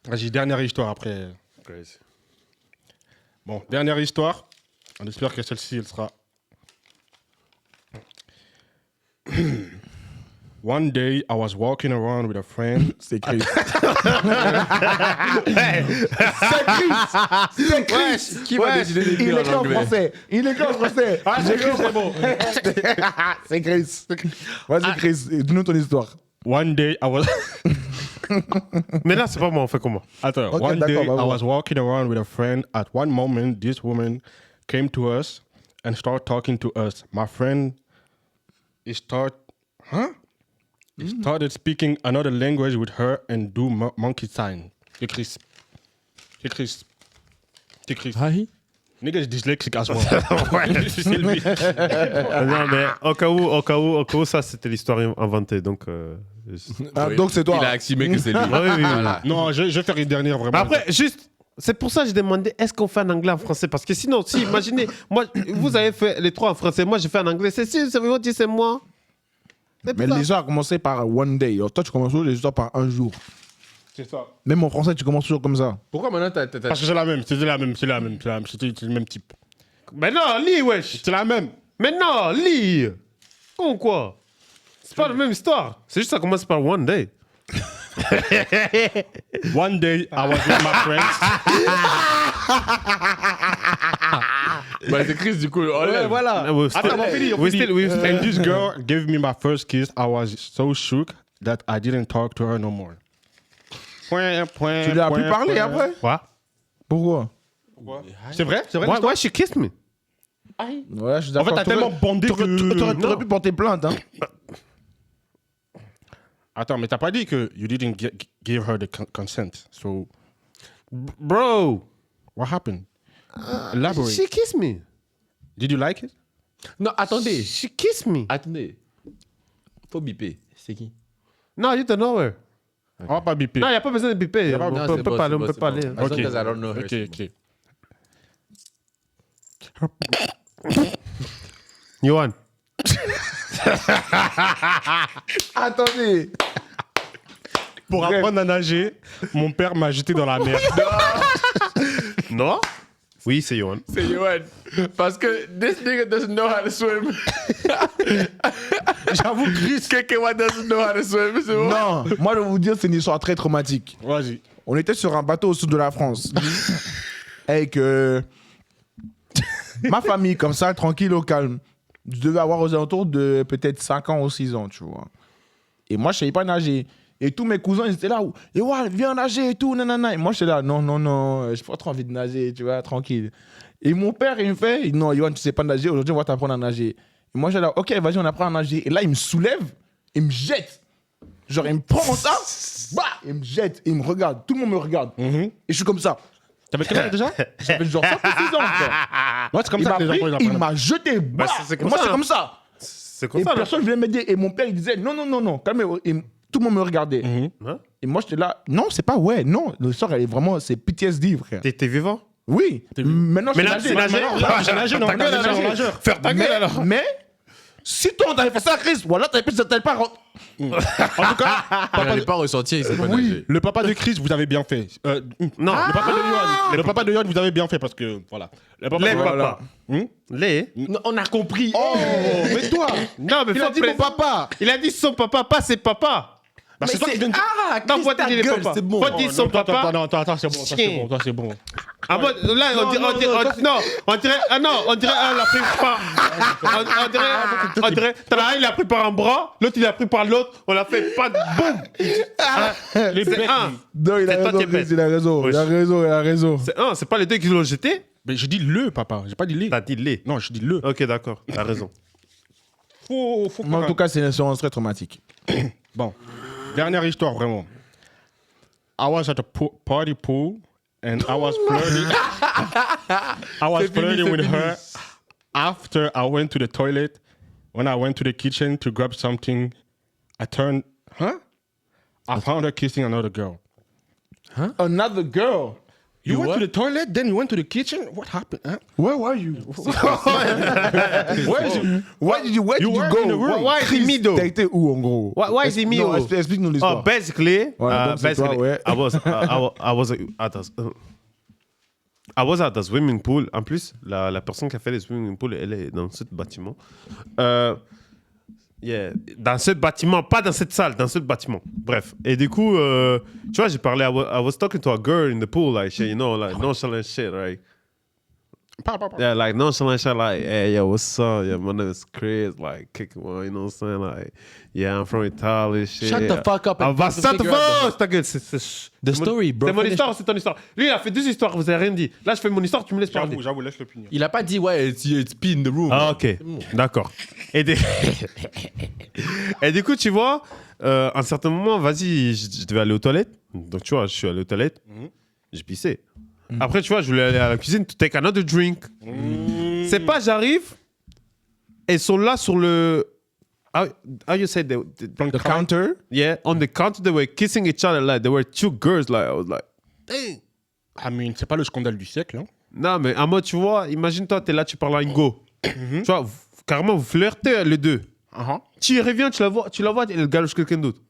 Vas-y, dernière histoire après. Bon, dernière histoire. On espère que celle-ci, elle sera. One day, I was walking around with a friend. C'est Chris. Qui va décider Il d'écrire est en en anglais? français. Ah, c'est bon. C'est Chris. Vas-y, Chris, dis-nous ton histoire. One day, I was. Mais là, c'est pas moi, on fait comment? Attends, Ok, one day d'accord, bah I bon. was walking around with a friend. At one moment, this woman came to us and started talking to us. My friend, he started speaking another language with her and do monkey sign. C'est Chris. Nigga is dyslexic as well. C'est lui. Non, mais au cas où, ça, c'était l'histoire inventée. Donc, Donc c'est toi. Il a accimé que c'est lui. oui. Voilà. Non, je vais faire une dernière vraiment. Après, juste, c'est pour ça que j'ai demandé est-ce qu'on fait en anglais, en français? Parce que sinon, si, imaginez, moi, vous avez fait les trois en français, moi j'ai fait en anglais, c'est sûr, ça veut dire c'est moi. Mais l'histoire a commencé par one day. Alors, toi, tu commences toujours les histoires par un jour. C'est ça. Même en français, tu commences toujours comme ça. Pourquoi maintenant t'as Parce que c'est la même, c'était le même type. Mais non, lis, wesh. C'est la même. Mais non, lis. Comment quoi? C'est pas la même histoire. C'est juste ça commence par one day. One day, I was with my friends. Bah, c'est Chris, du coup. voilà. Attends, on finit. And this girl gave me my first kiss. I was so shook that I didn't talk to her no more. Tu lui as plus parlé après? Quoi? Pourquoi? C'est vrai? C'est vrai? Why l'histoire? she kissed me? Ouais, je suis En fait, d'accord. t'as tellement bandé que... T'aurais pu porter plainte, hein. Attends, mais t'as pas dit que you didn't give her the consent. So, Bro, what happened? Elaborate. she kissed me. Did you like it? Non, attendez. She kissed me. Attendez. Faut biper. C'est qui? No, you don't know her. On va pas biper. Non, il n'y a pas besoin de biper. On Non, peut c'est bon, parler, c'est on bon, peut c'est parler. bon. As long as I don't know her, c'est bon. Yohan. Attendez. Pour apprendre à nager, mon père m'a jeté dans la mer. Non? Oui, c'est Yohan. C'est Yohan. Parce que this nigga doesn't know how to swim. J'avoue, Chris. Quelqu'un doesn't know how to swim. C'est bon? Non, moi, je vais vous dire, c'est une histoire très traumatique. Vas-y. On était sur un bateau au sud de la France. Avec ma famille, comme ça, tranquille, au calme. Je devais avoir aux alentours de peut-être 5 ans ou 6 ans, tu vois. Et moi, je savais pas nager. Et tous mes cousins, ils étaient là, et ouais, viens nager et tout, nanana. Et moi, j'étais là, non, j'ai pas trop envie de nager, tu vois, tranquille. Et mon père, il me fait, non, Yohan, tu sais pas nager, aujourd'hui, on va t'apprendre à nager. Et moi, j'étais là, ok, vas-y, on apprend à nager. Et là, il me soulève, il me jette. Genre, il me prend ça, bah, il me jette, et il me regarde. Tout le monde me regarde. Et je suis comme ça. T'avais quel âge déjà? J'avais genre 5 ou 6 ans, frère. Ouais, c'est comme Il ça m'a que les pris, enfants, ils il apprennent. m'a jeté, bah. c'est Et comme moi, ça, c'est hein. comme ça. C'est comme Et ça, là. personne ne voulait m'aider. Et mon père, il disait, non, calmez-vous. Et tout le monde me regardait. Hein? Et moi, j'étais là, non, c'est pas ouais, non. L'histoire, elle est vraiment, c'est PTSD, frère. T'es vivant? Oui. Maintenant, je Mais sais là, c'est nager. nager. J'ai nagé, non? Ta gueule, J'ai nagé, alors. nageur. Faire ta gueule, alors. Mais, si toi, t'avais fait ça, Chris, voilà, t'avais pas. En tout cas, Il n'avait pas ressenti, il s'est pas nagé. le papa de Chris, vous avez bien fait. Non. Le papa de Yohan. Le papa de Yohan, vous avez bien fait parce que, voilà. Le papa Les de Yohan- papas. Les. Non, on a compris. Oh, mais toi, Non, mais il a dit mon papa. Il a dit son papa, pas ses papas. Bah, c'est toi qui viens de... Ah, Non, faut dire les papas. c'est bon. Faut dire son papa. Attends, c'est bon, ça c'est bon, ça c'est bon. Ah bon, là, on dirait un l'a pris par... On dirait, t'en as un, il l'a pris par un bras, l'autre, il l'a pris par l'autre, on l'a fait pas de boum. Les C'est bêtes. un. Non, il a C'est toi raison, qui es Chris, bête. il a raison. Wesh. Il a raison. C'est un, c'est pas les deux qui l'ont jeté. Mais j'ai dit le papa, j'ai pas dit les. T'as dit les. Non, je dis le. Ok, d'accord, t'as raison. Faut Mais en tout cas, c'est une expérience très traumatique. Bon, dernière histoire vraiment. I was at a party pool and I was flirting. I was flirting with her after I went to the toilet When I went to the kitchen to grab something, I found her kissing another girl. Another girl. You went to the toilet, then you went to the kitchen? What happened? Huh? Where were you? Where did you were go? in the room. Why is he me though? T'as été où en gros? Why is he me? Non, explique-nous l'histoire. Oh, basically, donc c'est toi, ouais. I was at the swimming pool. En plus, la personne qui a fait le swimming pool, elle est dans ce bâtiment. Dans ce bâtiment, pas dans cette salle, dans ce bâtiment. Bref. Et du coup, tu vois, j'ai parlé, I was talking to a girl in the pool, like, shit, you know, like, nonchalant shit, right? Yeah, like, nonchalant shit, like, hey, yo, what's up? Yeah, my name is Chris, like, kicking one, you know what I'm saying? Like, yeah, I'm from Italy, shit. Shut the fuck up. Ah, bah, shut the fuck! Ta gueule, The story, bro. C'est mon histoire, c'est ton histoire. Lui, il a fait 2 histoires, vous avez rien dit. Là, je fais mon histoire, tu me laisses parler. J'avoue, laisse le punir. Il a pas dit, ouais, it's pee in the room. Ah, ok. D'accord. Et du coup, tu vois, à un certain moment, vas-y, je devais aller aux toilettes. Donc, tu vois, je suis allé aux toilettes. J'ai pissé. Après, tu vois, je voulais aller à la cuisine to take another drink. C'est pas, j'arrive. Elles sont là sur le... How you say the counter? Yeah, on the counter, they were kissing each other. Like, there were 2 girls. Like, I was like, dang. I mean, c'est pas le scandale du siècle, hein? Non, mais en mode, tu vois, imagine-toi, t'es là, tu parles à une go. Tu vois, carrément, vous flirtez les deux. Tu reviens, tu la vois, et elle galoche quelqu'un d'autre.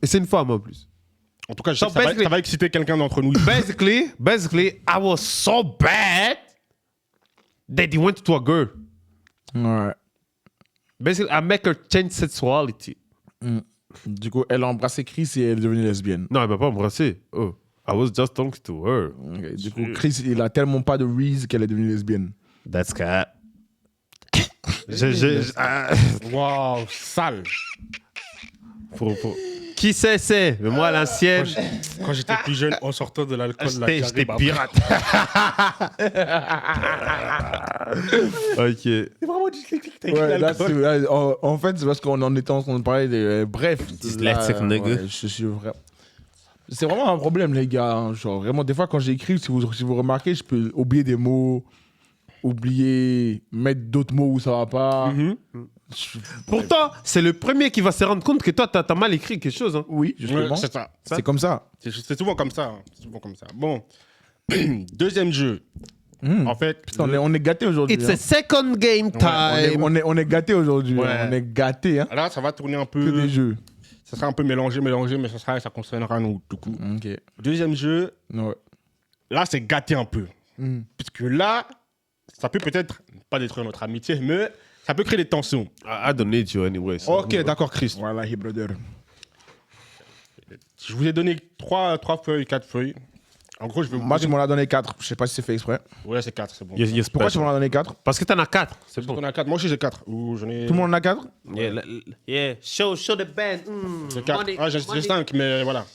Et c'est une femme en plus. En tout cas, ça va exciter quelqu'un d'entre nous. Basically, I was so bad that he went to a girl. Ouais. Basically, I make her change sexuality. Du coup, elle a embrassé Chris et elle est devenue lesbienne. Non, elle m'a pas embrassé. Oh, I was just talking to her. Okay. Du coup, Chris, il a tellement pas de reason qu'elle est devenue lesbienne. That's cat. Wow, sale. Qui c'est? Mais moi, à l'ancienne. Quand j'étais plus jeune, en sortant de l'alcool, j'étais pirate. Ok. C'est vraiment dyslexique. Ouais, là, en fait, c'est parce qu'on en était en train de parler des. Bref. Dyslexique, nigga. Je suis vrai. C'est vraiment un problème, les gars. Hein. Genre, vraiment, des fois, quand j'écris, si vous remarquez, je peux oublier des mots, mettre d'autres mots où ça va pas. Pourtant, c'est le premier qui va se rendre compte que toi, t'as mal écrit quelque chose. Hein. Oui, justement. Ouais, c'est ça. C'est comme ça. C'est souvent comme ça. Bon, deuxième jeu. En fait, Putain, on est gâtés aujourd'hui. It's a second game time. On est gâtés aujourd'hui. Ouais. On est gâtés. Hein. Là, ça va tourner un Que peu. des jeux. Ça sera un peu mélangé, mais ça concernera nous, du coup. Ok. Deuxième jeu, Ouais. là, c'est gâté un peu. Puisque là, ça peut peut-être pas détruire notre amitié, mais ça peut créer des tensions. I don't need you anyway. So Ok, d'accord, Chris. Voilà, hey brother. Je vous ai donné 3 feuilles, 4 feuilles. En gros, je vais vous Moi, poser- tu m'en as donné 4. Je sais pas si c'est fait exprès. Ouais, c'est 4, c'est bon. Yes, Pourquoi tu m'en as donné 4? Parce que t'en as 4. C'est Parce bon. qu'on a 4. Moi aussi, j'ai 4. Ou j'en ai. Tout le monde en a 4? Yeah. Show the band. J'ai 4. Ah, j'ai 5, mais voilà.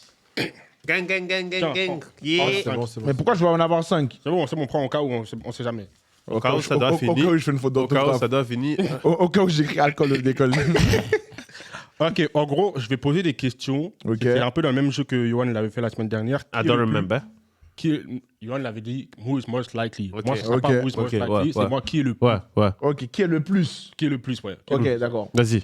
Gang. Tiens, prends. Yeah. Ah, c'est bon. Mais pourquoi je dois en avoir 5? C'est bon, prends au cas où on sait jamais. Au cas où ça doit Au finir. cas où je fais une faute Au cas où d'orthographe. ça doit finir. Au cas où j'écris alcool de l'école. Ok, en gros, je vais poser des questions. Ok. C'est un peu dans le même jeu que Yohan l'avait fait la semaine dernière. I don't remember. Yohan l'avait dit, who is most likely. Ok. Moi, ce sera Ok. pas who is most Ok, likely, ouais, c'est ouais. moi qui est le Ouais. Ok, qui est le plus? Qui est le plus, ouais. Ok, d'accord. Vas-y.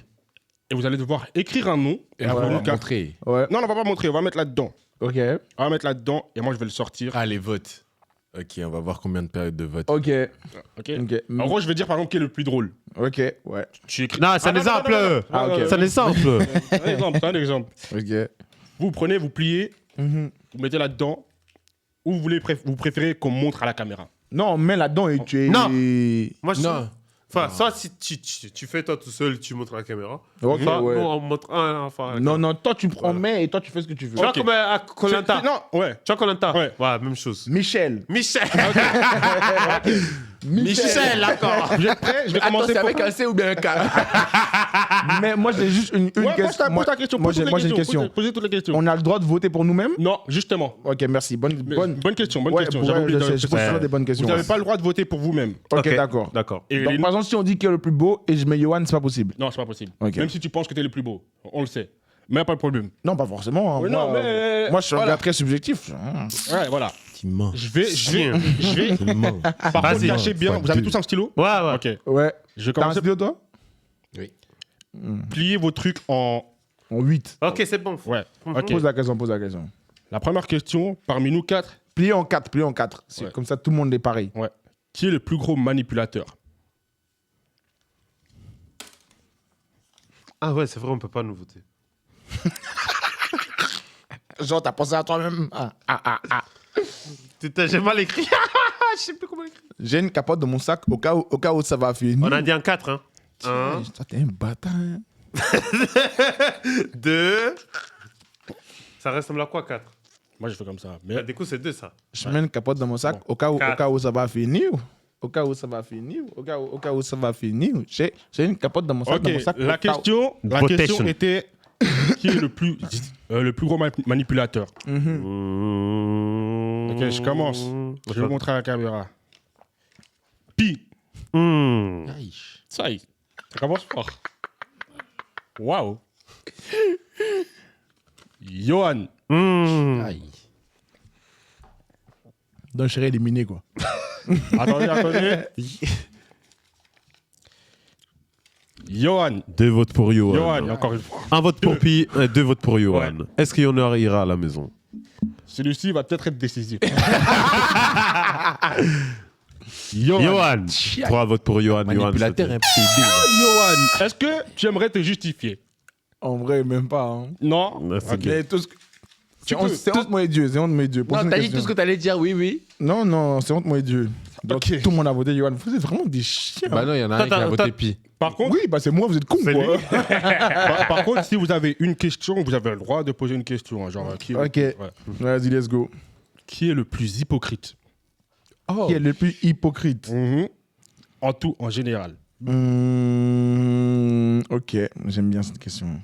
Et vous allez devoir écrire un nom. Et On après, va Lucas- montrer. Ouais. Non, on va pas montrer, on va mettre là-dedans. Ok. On va mettre là-dedans et moi, je vais le sortir. Ah, les votes. Ok, on va voir combien de périodes de vote. Ok. Ok. Ok. En gros, je vais dire par exemple qui est le plus drôle. Ok. Ouais. Tu écris. Non, c'est un non, exemple. non, non. Ah, ok. C'est un exemple. C'est un exemple, c'est un exemple. Ok. Vous prenez, vous pliez, Mhm. vous mettez là-dedans. Ou vous préférez qu'on montre à la caméra. Non, mets là-dedans et tu es. Non. Moi, je Non. Enfin, soit si tu fais toi tout seul, tu montres à la caméra. Ok, Soit, ouais. nous, on montre un enfant. à la Non, caméra. non, toi tu prends mets et toi tu fais ce que tu veux. Tu vois Ok. comme à Koh-Lanta. Non, ouais. Tu vois Koh-Lanta. Ouais. Même chose. Michel. Michel. Michel. d'accord. Vous êtes prêts? Je vais Attends, commencer c'est par... avec un C ou bien un K? Mais moi j'ai juste une Ouais, question. pose ta question. Moi Pose toutes j'ai les une questions. question. Posez toutes les questions. On a le droit de voter pour nous-mêmes? Non, justement. Ok, merci. Bonne Question, bonne Ouais, question. pour J'avais vrai, oublié de je pose toujours des bonnes questions. Vous n'avez pas le droit de voter pour vous-même. Ok, d'accord. D'accord. Et Donc les- par exemple si on dit qui est le plus beau et je mets Johan, c'est pas possible. Non, c'est pas possible. Ok. Même si tu penses que tu es le plus beau. On le sait. Mais pas de problème. Non, pas forcément. Hein. Oui, moi, non, mais- moi je suis un voilà. gars très subjectif. Ouais, voilà. Tu mens. Je vais. Tu mens. Par contre, Vas-y. lâchez bien. Vous avez tous un stylo? Ouais. Ok. Ouais. Je vais T'as un commencer. stylo toi? Oui. pliez vos trucs en... En 8. Ok, c'est bon. Ouais. Ok. Pose la question. La première question, parmi nous 4, Plié en 4. Ouais. Comme ça, tout le monde est pareil. ouais. Qui est le plus gros manipulateur? Ah ouais, c'est vrai, on peut pas nous voter. Genre, t'as pensé à toi-même. J'ai mal écrit. Je sais plus comment écrire. J'ai une capote dans mon sac au cas où ça va finir. On a dit un 4, hein. Un, Toi, t'es un bâtard. Hein. 2. Ça ressemble à quoi, 4? Moi, je fais comme ça. Mais Du coup, c'est 2, ça. Je mets une capote dans mon sac au cas où ça va finir. Au cas où ça va finir. J'ai une capote dans mon sac. ok, Dans mon sac la question Protection. était qui est le plus gros manipulateur? Ok, je commence. Je vais vous montrer à la caméra. Pi. Ça commence fort. Waouh. Johan. Aïe. Donc, je serai éliminé, quoi. Attendez. Johan. 2 votes pour Johan. Johan, encore une fois. 1 vote pour Pi, 2 votes pour Johan. Ouais. Est-ce qu'il y en ira à la maison? Celui-ci va peut-être être décisif. Johan. Johan. 3 votes pour Johan. Manipulateur Johan, impédé. Johan, est-ce que tu aimerais te justifier? En vrai, même pas. Hein. Non. Ouais, c'est Ok. bien. Mais tout ce que- C'est honte, moi et Dieu. Pose Non, une t'as dit question. tout ce que t'allais dire, oui. Non, c'est honte, moi et Dieu. Donc, Ok. tout le monde a voté Johan. Vous êtes vraiment des chiens. Bah non, il y en a un qui a voté Pi. Par contre, Oui, bah c'est moi, vous êtes con, C'est quoi. par contre, si vous avez une question, vous avez le droit de poser une question. Hein, genre, qui, Ok. ouais. Vas-y, let's go. Qui est le plus hypocrite? Qui est le plus hypocrite En tout, en général. Ok, j'aime bien cette question.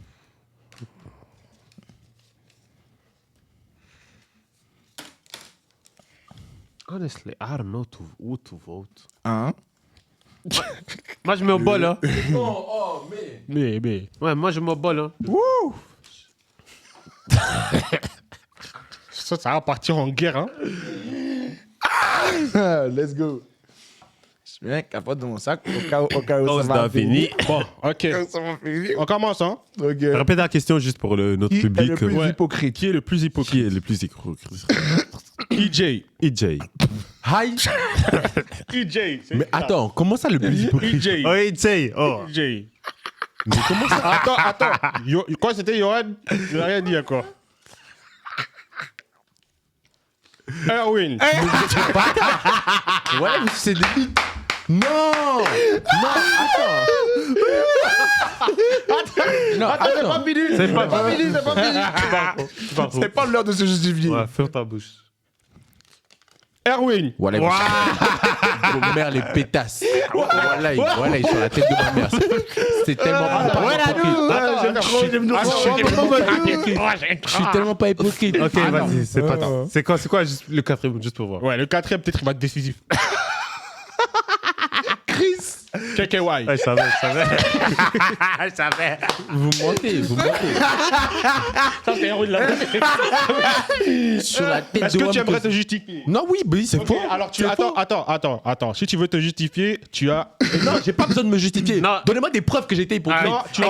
Honestly, I don't know who to vote. Hein? Moi, je mets au bol, hein. Mais. Ouais, moi, je mets au bol, hein. Ça va partir en guerre, hein? Let's go. Je mets un capote dans mon sac au cas où Oh, ça va finir. Bon, ok. Ça va finir. On commence, hein? Ok. Répète la question juste pour notre Qui est public. le plus Ouais. hypocrite? Qui est le plus Qui hypocrite? est le plus hypocrite? EJ. EJ. Aïe. EJ. Mais attends, comment ça le plus hypocrite? EJ. Oh, EJ. Oh. EJ. Mais comment ça? Attends. Quoi, c'était Johan? Il n'a rien dit encore. Erwin. Ouais, mais c'est débile. Non, attends. Non, attends. C'est pas fini. C'est pas l'heure de se justifier. Ouais, ferme ta bouche. Erwin. Voilà, vos mères les pétasses. Voilà, ils sont la tête de ma mère. C'est tellement Je suis tellement pas hypocrite. Ok, vas-y, c'est pas tant. C'est quoi juste le quatrième, juste pour voir. Ouais, le quatrième, peut-être, il va être décisif. Chris. KKY. Ouais, je savais. Vous mentez. Ça, c'est Erwin là. Sur la tête Est-ce de que ma tu aimerais mère. te justifier? Non, oui, c'est Ok, faux. alors tu C'est faux. attends. Si tu veux te justifier, tu as Non, j'ai pas besoin de me justifier. Non. Donnez-moi des preuves que j'étais hypocrite. non, tu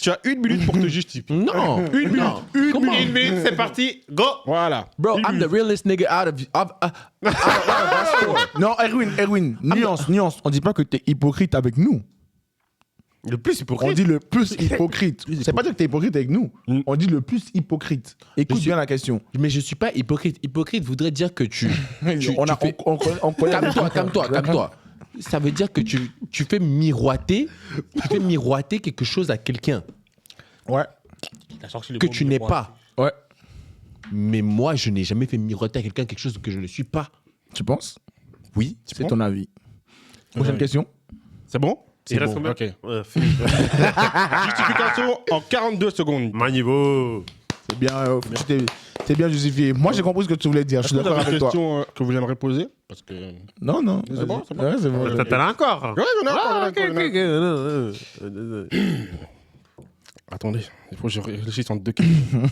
as une minute pour te justifier. Non. Une minute. Comment? Une minute, c'est parti. Go. Voilà. Bro, Une I'm the minute. realest nigga out of Non, Erwin, nuance. On dit pas que t'es hypocrite avec nous. Le plus On hypocrite. dit le plus hypocrite. C'est pas dire que t'es hypocrite avec nous. On dit le plus hypocrite. Écoute bien la question. Mais je suis pas hypocrite. Hypocrite voudrait dire que tu On connaît. calme-toi. Ça veut dire que tu fais miroiter quelque chose à quelqu'un Ouais. que tu n'es pas. Ouais. Mais moi, je n'ai jamais fait miroiter à quelqu'un quelque chose que je ne suis pas. Tu penses? Oui. C'est ton avis. Prochaine question. C'est bon? Il reste combien? Ok. Ouais, fini. Justification en 42 secondes. Maniveau. C'est bien. C'est bien justifié. Moi, j'ai compris ce que tu voulais dire. Je suis Est-ce que vous d'accord avez une avec toi. question que vous aimeriez poser? Parce que... Non. C'est bon, c'est bon. Ouais, c'est bon. T'en as encore? Ouais, j'en ai encore, Ah, j'en ai ok. encore. Attendez, il faut que je réfléchisse entre deux questions.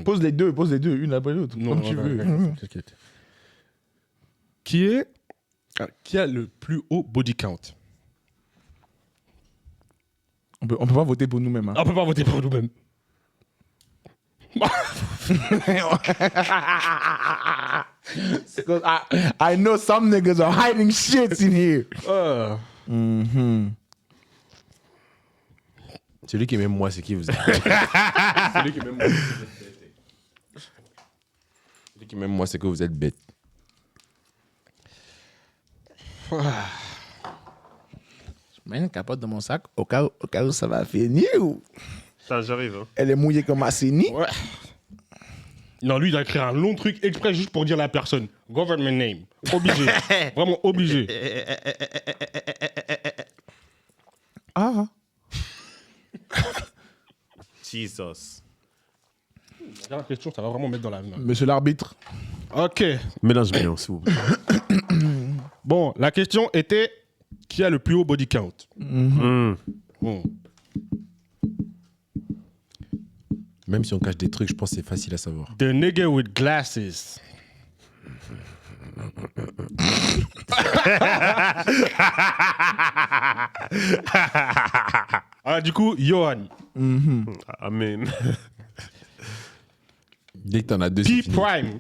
Pose les deux, une après l'autre. Comme tu veux. T'inquiète. Qui a le plus haut body count? On peut pas voter pour nous-mêmes. Hein. On peut pas voter pour nous-mêmes. Because I know some niggas are hiding shit in here. Celui qui m'aime moi, c'est qui vous êtes Celui qui m'aime moi, c'est que vous êtes bête. Celui qui m'aime moi, c'est que vous êtes bête. Je mets une capote dans mon sac au cas où ça va finir. Attends, j'arrive. Hein. Elle est mouillée comme Assini. Ouais. Non, lui, il a écrit un long truc exprès juste pour dire la personne. Government name. Obligé. Vraiment obligé. Ah. Jesus. La dernière question, ça va vraiment mettre dans la main. Monsieur l'arbitre. Ok. Mélange bien, s'il vous plaît. Bon, la question était qui a le plus haut body count? Bon. Même si on cache des trucs, je pense que c'est facile à savoir. The nigga with glasses. Du coup, Johan. Amen. Dès que t'en as deux, P c'est fini. Prime.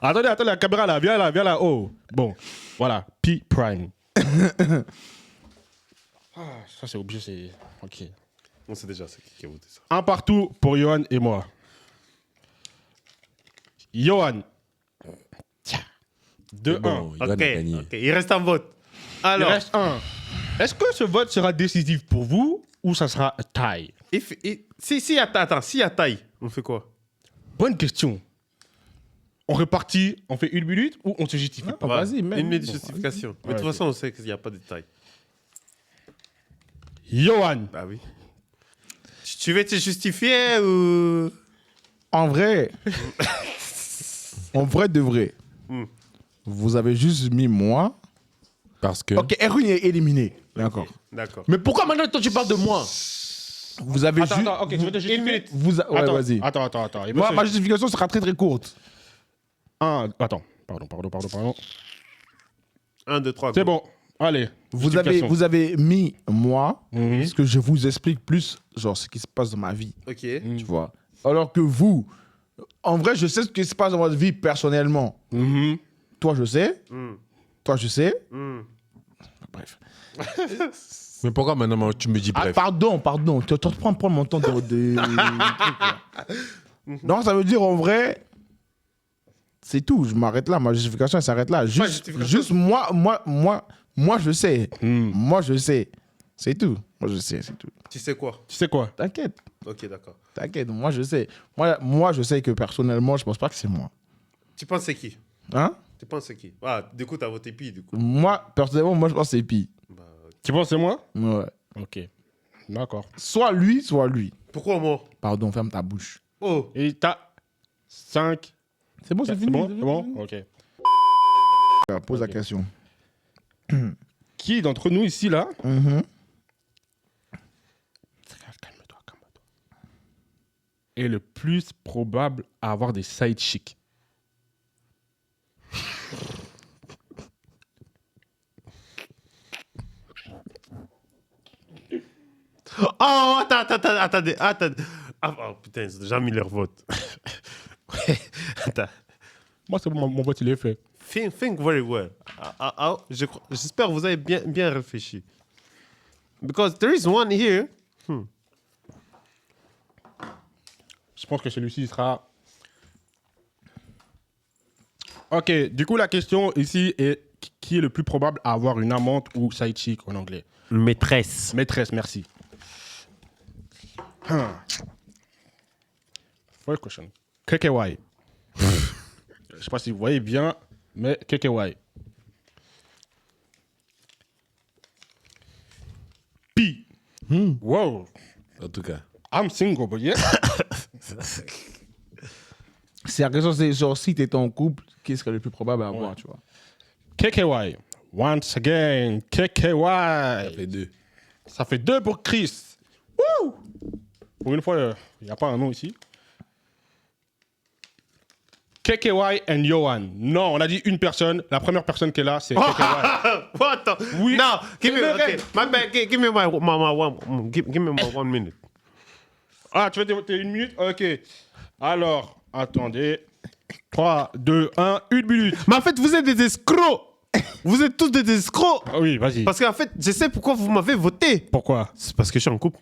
Attendez, la caméra là, viens là. Oh, bon, voilà, P Prime. Ça c'est obligé, c'est. Ok. On sait déjà c'est qui a voté ça. Un partout pour Johan et moi. Johan. Tiens. 2-1. Bon, Yoann a gagné. Ok, il reste un vote. Il Alors, reste un. Est-ce que ce vote sera décisif pour vous ou ça sera tie? s'il y a taille, on fait quoi? Bonne question. On répartit, on fait une minute ou on se justifie pas? Vas-y, même. Une minute de justification. Mais de toute façon, on sait qu'il n'y a pas de taille. Johan. Bah oui. Tu veux te justifier ou... En vrai. En vrai de vrai. Vous avez juste mis moi. Parce que. Ok, Erwin est éliminé. D'accord. D'accord. Mais pourquoi maintenant toi tu parles de moi? Vous avez juste. Attends, ok, tu veux te justifier? Une minute. Ouais, Attends, vas-y. Attends. Et Ma justification sera très très courte. Attends, pardon. 1, 2, 3. C'est bon, allez. Vous avez mis moi, parce que je vous explique plus, genre, ce qui se passe dans ma vie. Ok. Tu vois. Alors que vous, en vrai, je sais ce qui se passe dans votre vie personnellement. Toi, je sais. Toi, je sais. Bref. Mais pourquoi maintenant tu me dis Ah, bref? pardon. Tu vas prendre mon temps de truc, là. Donc, ça veut dire, en vrai, c'est tout. Je m'arrête là. Ma justification, elle s'arrête là. Juste moi, je sais. Moi, je sais. C'est tout. Moi, je sais, c'est tout. Tu sais quoi? Tu sais quoi? T'inquiète. Ok, d'accord. Moi, je sais. Moi, je sais que personnellement, je pense pas que c'est moi. Tu penses c'est qui? Hein? Tu penses c'est qui? Ah, du coup, t'as voté Pi, du coup. Moi, personnellement, je pense que c'est Pi. Tu penses que c'est moi? Ouais. Ok, d'accord. Soit lui. Pourquoi moi? Pardon, ferme ta bouche. Oh, Et t'as 5. C'est bon, c'est C'est fini. bon? Ok. Pose la question. Qui d'entre nous ici, là, calme-toi, est le plus probable à avoir des side chicks? oh, attendez. Ah, oh, putain, ils ont déjà mis leur vote. Attends. Moi, c'est bon, mon vote, il est fait. Think very well. J'espère que vous avez bien réfléchi. Because there is one here. Je pense que celui-ci sera... Ok, du coup, la question ici est qui est le plus probable à avoir une amante ou side chick en anglais? Maîtresse. Maîtresse, merci. First question. KKY. Je sais pas si vous voyez bien, mais KKY. P. Wow. En tout cas. I'm single, but yeah. C'est la question, c'est genre, si t'étais en couple, qu'est-ce qui est le plus probable à avoir, tu vois? KKY. Once again, KKY. Ça fait 2. Ça fait 2 pour Chris. Woo! Pour une fois, il n'y a pas un nom ici. KKY and Yohan. Non, on a dit une personne. La première personne qui est là, c'est KKY. What the? Oui. No, give me, C'est okay. vrai. My bad. Give me give me my 1 minute. Ah, tu veux tes 1 minute? Ok. Alors, attendez. 3, 2, 1, 1 minute. Mais en fait, vous êtes des escrocs. Vous êtes tous des escrocs. Ah oui, vas-y. Parce qu'en fait, je sais pourquoi vous m'avez voté. Pourquoi? C'est parce que je suis en couple.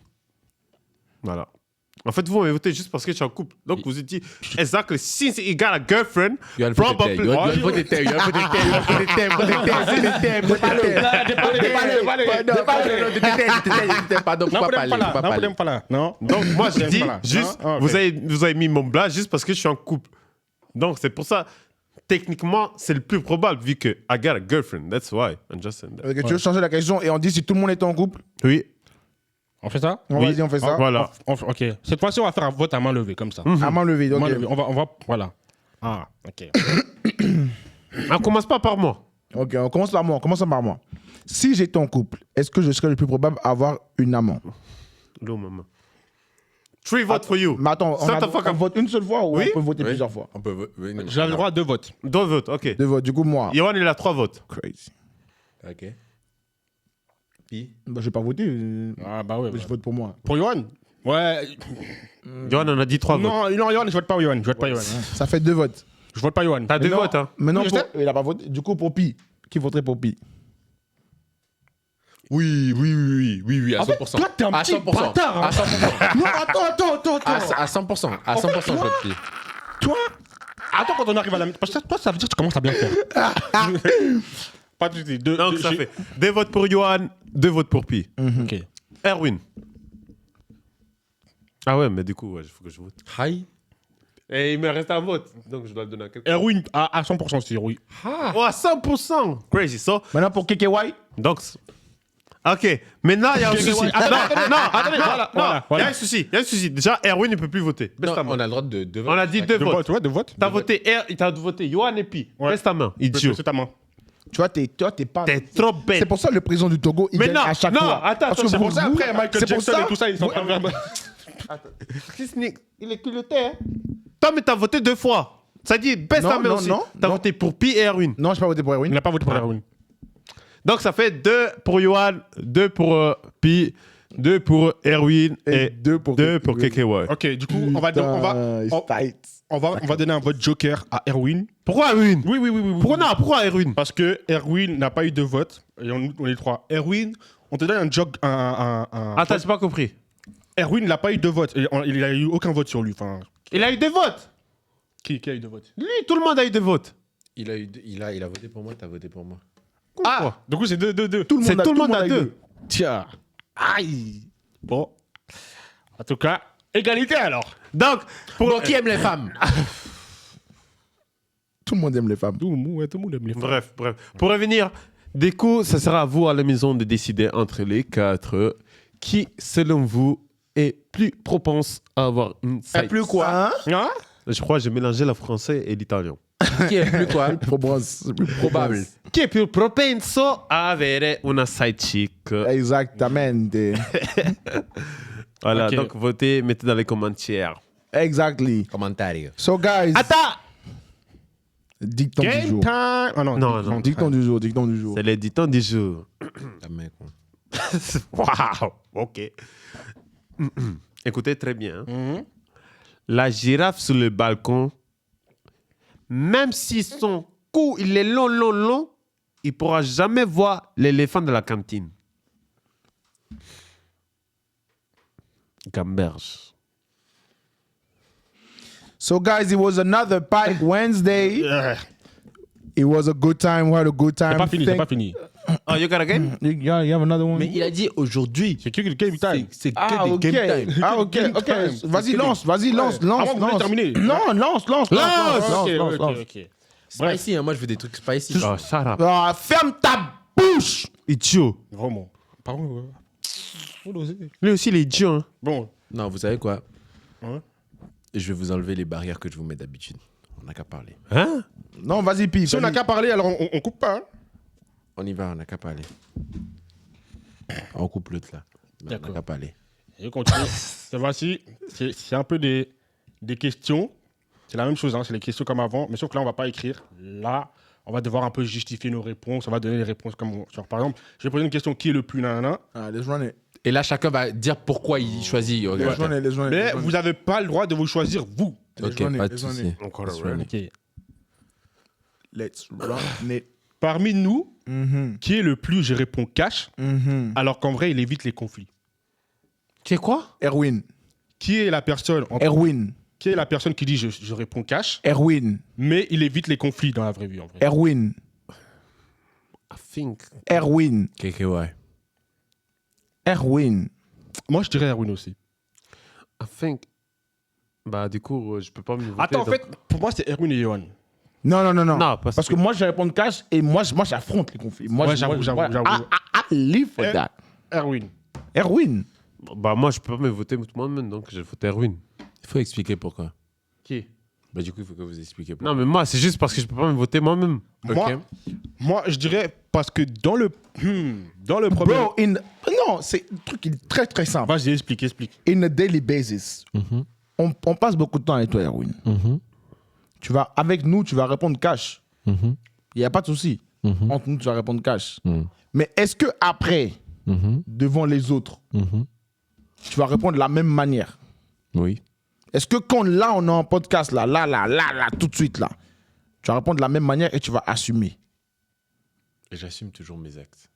Voilà. En fait, vous m'avez voté juste parce que je suis en couple. Donc, vous êtes dit, exactly, since he got a girlfriend, probably... Non. Donc, moi, je dis, Voilà. juste, Non? Ah, ok. vous avez mis mon blas juste parce que je suis en couple. Donc, c'est pour ça, techniquement, c'est le plus probable, vu que I got a girlfriend. That's why. I'm just saying that. Ok, tu veux changer la question et on dit si tout le monde est en couple? Oui. On fait ça? On Vas-y, on fait ça. Voilà. Ok. Cette fois-ci, on va faire un vote à main levée, comme ça. À main levée. Main ok. levée. On va, voilà. Ah, ok. On commence pas par moi. Ok, on commence par moi. Commençons par moi. Si j'étais en couple, est-ce que je serais le plus probable à avoir une amant? L'eau, maman. 3 votes for you. Mais attends, Shut the fuck on up. vote une seule fois ou Oui. on peut voter Oui. plusieurs fois? On peut. Oui, non. J'avais le droit à 2 votes. 2 votes, ok. Deux votes. Du coup, moi. Yohan, il a 3 votes. Crazy. Ok. Puis. Bah, je vais pas voter. Ah, bah ouais. Je vote pour moi. Pour Yohan? Ouais. Yohan en a dit 3 votes. Non, Yohan, je vote pas Yohan. Je vote pas Yohan. Ça fait 2 votes. Je vote pas Yohan. T'as 2 non, votes, hein. Mais non, Oui, je pour- sais. il a pas voté. Du coup, pour Pi. Qui voterait pour Pi? Oui, à 100%. toi, t'es un à petit 100%. bâtard, hein. À 100%. Non, attends. À 100%. À 100%, je vote Pi. Toi, attends quand on arrive à la... Parce que toi, ça veut dire que tu commences à bien faire. Pas de soucis. Donc, ça fait 2 votes pour Yohan, 2 votes pour Pi. Ok. Erwin. Ah ouais, mais du coup, il faut que je vote. Hi. Et il me reste un vote, donc je dois le donner à quelqu'un. Erwin, à 100% sûr, oui. Oh, à 100%. Crazy, so. Maintenant, pour KKY. Donc, ok. Maintenant, il y a un souci. Non, attendez, voilà. Il y a un souci. Déjà, Erwin ne peut plus voter. Baisse Non, ta main. on a le droit de voter. On a dit 2 De votes. vote, ouais, de vote. T'as voté Yohan et Pi. Ouais. Baisse ta main, idiot. C'est ta main. Tu vois, t'es pas. T'es trop bête. C'est pour ça le président du Togo, il Mais gagne non, à chaque non, fois. attends, Parce que c'est vous- pour ça, vous- Après, Michael c'est pour Jackson ça- et tout ça, ils sont en train de faire... Il est culotté, hein. Toi, mais t'as voté 2 fois. Ça dit, baisse ta Non, main non, aussi. non, T'as non. voté pour Pi et Erwin. Non, j'ai pas voté pour Il Erwin. n'a pas voté pour Erwin. Donc, ça fait 2 pour Yohan, 2 pour Pi, 2 pour Erwin et 2 pour KKY. Ok, du coup, on va donner un vote joker à Erwin. Pourquoi Erwin? Oui. Pourquoi Erwin? Parce que Erwin n'a pas eu de vote. Et on est 3. Erwin, on te donne un joke. Attends, j'ai pas compris. Erwin n'a pas eu de vote. Et il n'a eu aucun vote sur lui. Enfin, Il a eu 2 votes. qui a eu de vote? Lui, tout le monde a eu 2 votes. Il a voté pour moi, t'as voté pour moi. Ah, Du coup, c'est 2-2-2. Tout le c'est monde a- tout le monde a à eu 2. Tiens. Aïe. Bon. En tout cas, égalité alors. Donc, Bon, qui aime les femmes? Tout le monde aime les femmes. Tout le monde aime les femmes. bref. Pour revenir, du coup, ça sera à vous à la maison de décider entre les 4 qui, selon vous, est plus propense à avoir une site. Plus quoi, hein? Hein? Je crois que j'ai mélangé le français et l'italien. Qui est plus quoi? Plus Probable. Qui est plus propenso a avere una side chick. Exactamente. Voilà, Ok. donc votez, mettez dans les commentaires. Exactly. Commentaire. So, guys. Attends! Dicton du Game jour. time. Ah non. Non. Dicton du jour. Dicton du jour. C'est le dicton du jour. Ah, mec, quoi. Waouh! Ok. Écoutez très bien. Mhm. La girafe sur le balcon, même si son cou il est long, il ne pourra jamais voir l'éléphant de la cantine. Gamberge. So, guys, it was another Pike Wednesday. It was a good time. We had a good time. C'est pas fini, c'est pas fini. Oh, you got a game? You have another one? Mais il a dit aujourd'hui. C'est que le game time. C'est que Ah, des ok. game time. Ah, ok, Game ok. time. Vas-y, lance. Avant, vous voulez terminer. Non, lance. Ok. Spicy, hein, moi je veux des trucs spicy. Oh, shut up. Ah, ferme ta bouche. Idiot. Vraiment. Pardon. Lui aussi, il est idiot. Hein. Bon. Non, vous savez quoi? Ouais. Je vais vous enlever les barrières que je vous mets d'habitude. On n'a qu'à parler. Hein? Non, vas-y, Pi. Si on n'a qu'à parler, alors on coupe pas. Hein. On y va, on n'a qu'à parler. On coupe l'autre là. Mais on D'accord. n'a qu'à parler. Et on continue. Cette fois-ci, c'est un peu des questions C'est la même chose, hein, c'est les questions comme avant, mais sauf que là, on va pas écrire. Là, on va devoir un peu justifier nos réponses, on va donner les réponses comme... Genre, par exemple, je vais poser une question, qui est le plus nanana? Ah, let's run it. Et là, chacun va dire pourquoi il choisit. Let's run it, let's run it. Mais let's run vous n'avez pas le droit de vous choisir, vous. it. Let's Ok, run it, pas de let's run souci. it. Encore Ok. Let's run it. Parmi nous, qui est le plus je réponds cash, alors qu'en vrai, il évite les conflits? Tu sais quoi? Erwin. Qui est la personne Erwin. Qui est la personne qui dit je réponds cash, Erwin. mais il évite les conflits dans la vraie vie, en vrai? Erwin. I think. Erwin. KKY. Erwin. Moi, je dirais Erwin aussi. I think. Bah, du coup, je peux pas me voter. Attends, en donc- fait, pour moi, c'est Erwin et Johan. Non. Non, Parce que moi, je réponds cash et moi j'affronte les conflits. Moi, Ouais, j'avoue. I live for that. Erwin. Erwin. Bah, moi, je peux pas me voter moi-même, donc je vote Erwin. Il faut expliquer pourquoi. Qui? Bah, du coup, il faut que vous expliquiez pourquoi. Non, mais moi, c'est juste parce que je peux pas me voter moi-même. Moi, je dirais parce que dans le premier... Bro, non, c'est un truc qui est très très simple. Vas-y, explique. In a daily basis, on passe beaucoup de temps avec toi, Erwin. Tu vas, avec nous, tu vas répondre cash. Il n'y a pas de souci. Entre nous, tu vas répondre cash. Mais est-ce que après, devant les autres, tu vas répondre de la même manière? Oui. Est-ce que quand là, on est en podcast, là, tout de suite, là, tu vas répondre de la même manière et tu vas assumer? Et j'assume toujours mes actes.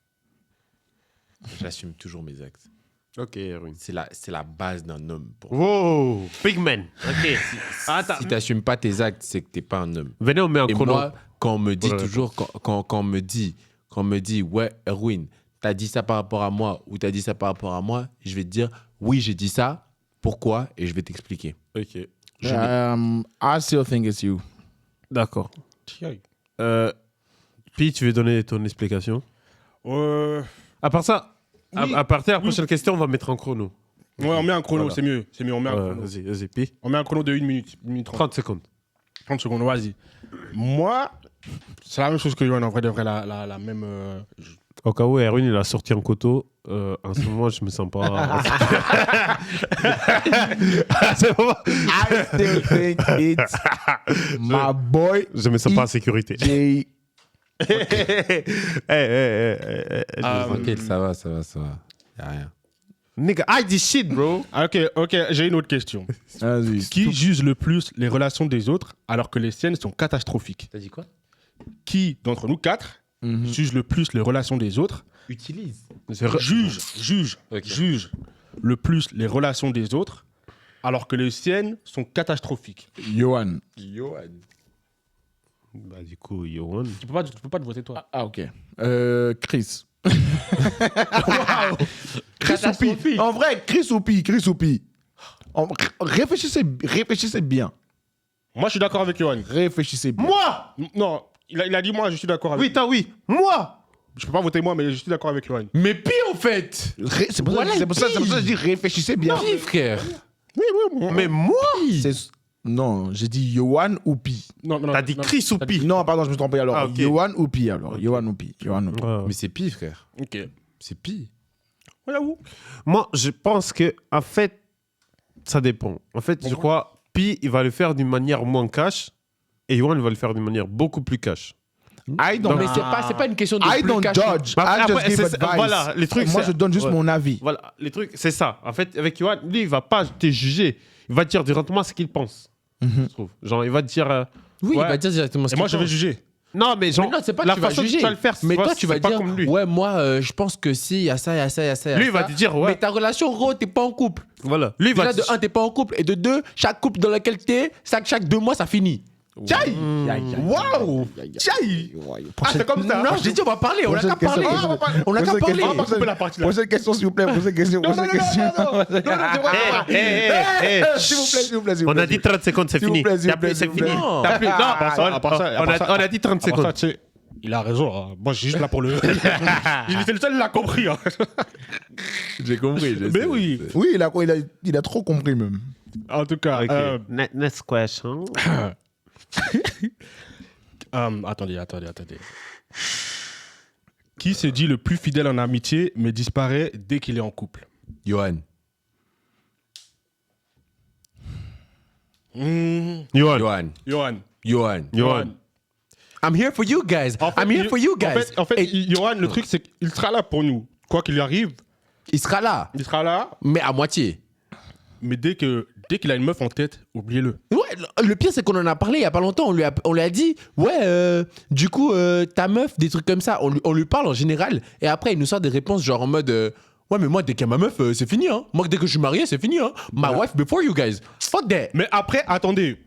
J'assume toujours mes actes. Ok, Erwin. C'est la base d'un homme. Pour... Wow, big man. Ok. Attends. Si tu n'assumes pas tes actes, c'est que tu n'es pas un homme. Venez, on met un Et chrono. moi, quand on me dit Voilà. toujours, quand on me dit, ouais, Erwin, t'as dit ça par rapport à moi ou t'as dit ça par rapport à moi, je vais te dire, oui, j'ai dit ça, pourquoi, et je vais t'expliquer. Ok. I still think it's you. D'accord. Puis, tu veux donner ton explication? À part ça, Oui. à partir de la prochaine question, on va mettre un chrono. Ouais, on met un chrono, Voilà. c'est mieux. On met un chrono. Vas-y, Puis. On met un chrono de 1 minute, 1 minute 30. 30 secondes. 30 secondes, vas-y. Moi, c'est la même chose que Johan, en vrai, de vrai, la même... Au cas où Erwin il a sorti un coteau, en ce moment je me sens pas. C'est bon. I still think it's my boy Je me sens pas en sécurité. J. Tranquille, ça va. Y a rien. Nigga, I did shit, bro. Ah, ok, j'ai une autre question. Vas-y. Qui juge le plus les relations des autres alors que les siennes sont catastrophiques? T'as dit quoi? Qui, d'entre nous quatre, juge le plus les relations des autres? Utilise. Juge le plus les relations des autres alors que les siennes sont catastrophiques. Johan. Bah, du coup, Johan. Tu peux pas te voter, toi. Ah, ok. Chris. Chris ou Pi. En vrai, Chris ou Pi. Réfléchissez bien. Moi, je suis d'accord avec Johan. Réfléchissez bien. Moi. Non, il a dit moi, je suis d'accord avec. Oui. Moi. Je peux pas voter moi, mais je suis d'accord avec Johan. Mais pire, en fait. C'est pour, ça que je dis réfléchissez bien. Pire, frère. Mais moi. Non, j'ai dit Johan ou Pi. Non. T'as dit Chris ou Pi. Non, pardon, je me suis trompé alors. Ah, ok. Johan ou Pi alors. Johan ou Pi. Mais c'est pire, frère. Ok. C'est pire. Ouais, j'avoue. Moi, je pense que, en fait, ça dépend. En fait, je crois, Pi, il va le faire d'une manière moins cash et Johan, il va le faire d'une manière beaucoup plus cash. I don't, Mais c'est pas une question de I plus don't cash. judge. Bah, I après, just give c'est- advice. voilà, les trucs, Moi, c'est- je donne juste ouais. mon avis. Voilà, les trucs, c'est ça. En fait, avec Johan, lui, il va pas te juger. Il va te dire directement ce qu'il pense. Je trouve. Genre, il va te dire. Oui, ouais. il va dire directement ce Et moi, qu'il je vais pense. juger. Non, mais genre, Mais non, c'est pas la que tu vas façon dont juger. tu vas le faire, Mais toi, c'est tu vas pas dire, comme lui. ouais, moi, je pense que si, il y a ça, il y a ça, il y a ça. Lui, il va te dire, ouais. Mais ta relation, gros, t'es pas en couple. Voilà. Lui, il va Déjà, te de un, t'es pas en couple. Et de deux, chaque couple dans lequel t'es, chaque 2 mois, ça finit. Tchaï! Waouh! Tchaï! Ah, c'est comme ça. Non, j'ai dit, on va parler. On a qu'à parler. On a qu'à parler. On va couper la partie là. Posez une question, s'il vous plaît. Posez une question. Posez une question. S'il vous plaît. On a dit 30 secondes, c'est S'il vous fini. plaît, s'il T'as vous plaît, plus, c'est s'il vous fini. plaît. Non. T'as plus. Non, À part ça, on a dit 30 À part ça, secondes. tu sais, il a raison. Hein. Moi, je suis juste là pour le. C'est le seul, il l'a compris. Hein. J'ai compris. Mais oui. Oui, il a trop compris même. En tout cas. Ok. Next question. Attendez. Qui se dit le plus fidèle en amitié mais disparaît dès qu'il est en couple? Johan. Johan. I'm here for you guys. I'm here for you guys. En fait, Johan, le truc, c'est qu'il sera là pour nous. Quoi qu'il arrive, Il sera là. Mais à moitié. Mais dès qu'il a une meuf en tête, oubliez-le. Ouais, le pire, c'est qu'on en a parlé il y a pas longtemps. On lui a dit, du coup, ta meuf, des trucs comme ça. On lui parle en général. Et après, il nous sort des réponses genre en mode, ouais, mais moi, dès qu'il y a ma meuf, c'est fini. Hein. Moi, dès que je suis marié, c'est fini. Hein. My wife before you guys. Fuck that. Mais après, attendez.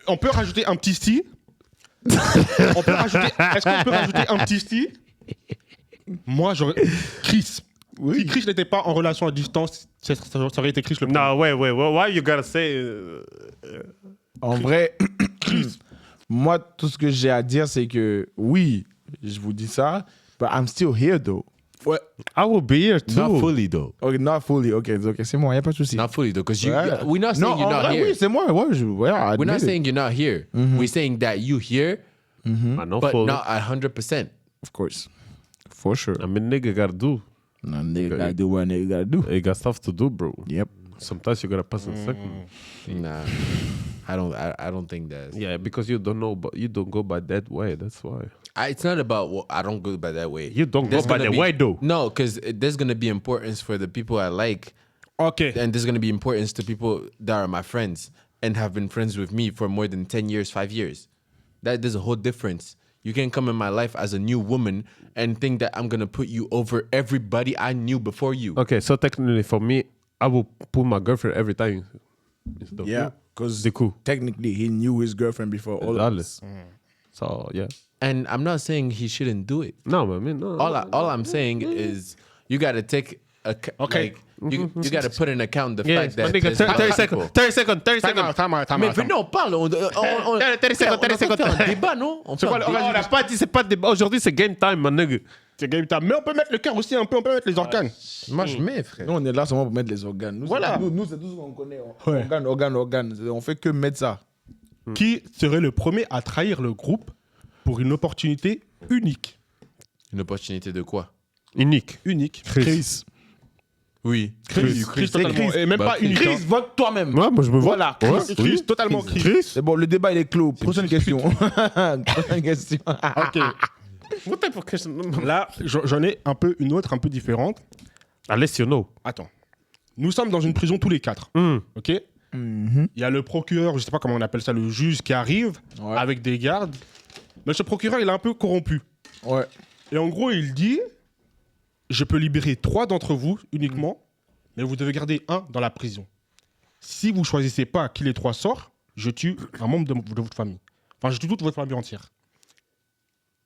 On peut rajouter un petit sti. Est-ce qu'on peut rajouter un petit sti? Moi, j'aurais. Chris. Si Chris n'était pas en relation à distance, ça aurait été Chris le premier. Non, ouais. Why you gotta say... En vrai, moi, tout ce que j'ai à dire, c'est que oui, je vous dis ça, but I'm still here, though. Ouais. I will be here, too. Not fully, though. Okay, not fully. Okay, c'est moi, il n'y a pas de souci. Not fully, though, because we're not saying you're not here. Oui, c'est moi. We're not saying you're not here. We're saying that you here, But not 100%. Of course. For sure. I mean, nigga gotta do. No, nigga gotta do what nigga gotta do. You got stuff to do, bro. Yep. Sometimes you gotta pass a second. Nah, I don't think that. Yeah, because you don't know, but you don't go by that way. That's why. It's not about I don't go by that way. You don't go by gonna that be- way, though. No, because there's gonna be importance for the people I like, Ok. and there's gonna be importance to people that are my friends and have been friends with me for more than 10 years, 5 years. There's a whole difference. You can't come in my life as a new woman and think that I'm gonna put you over everybody I knew before you. Okay, so technically for me, I will put my girlfriend every time. Yeah, because C'est cool. technically he knew his girlfriend before all of us. So, yeah. And I'm not saying he shouldn't do it. No, I mean, no. All I'm saying is you gotta take Okay. you gotta put in account the Yes, fact that my nigga, there's a lot 30 of seconds. people. 30 seconds. 30 seconds. Mais venez, on parle. On 30 secondes, 30 secondes. fait un débat, non? On fait un débat. On n'a pas dit, c'est pas débat. Aujourd'hui, c'est game time, man, nigga. C'est game time. Mais on peut mettre le cœur aussi un peu, on peut mettre les organes. Moi, je mets, frère. Nous, on est là seulement pour mettre les organes. Nous, Voilà. Nous, c'est tout ce qu'on connaît. Ouais. Organes. On fait que mettre ça. Qui serait le premier à trahir le groupe pour une opportunité unique? Une opportunité de quoi? Unique. Unique. Chris. Oui. Chris totalement. Et même Bah, pas Chris. unique. Chris, hein. vote toi-même. Ouais, moi, je me vois. Voilà, Chris, Chris, totalement Chris. C'est bon, le débat, il est clos. Prochaine question. Prochaine question. Ok. What type of question? Là, j'en ai une autre un peu différente. Unless you know. Attends. Nous sommes dans une prison tous les quatre. Ok. Il y a le procureur, je sais pas comment on appelle ça, le juge qui arrive avec des gardes. Mais ce procureur, il est un peu corrompu. Ouais. Et en gros, il dit, je peux libérer 3 d'entre vous uniquement, mais vous devez garder un dans la prison. Si vous choisissez pas qui les 3 sort, je tue un membre de votre famille. Enfin, je tue toute votre famille entière.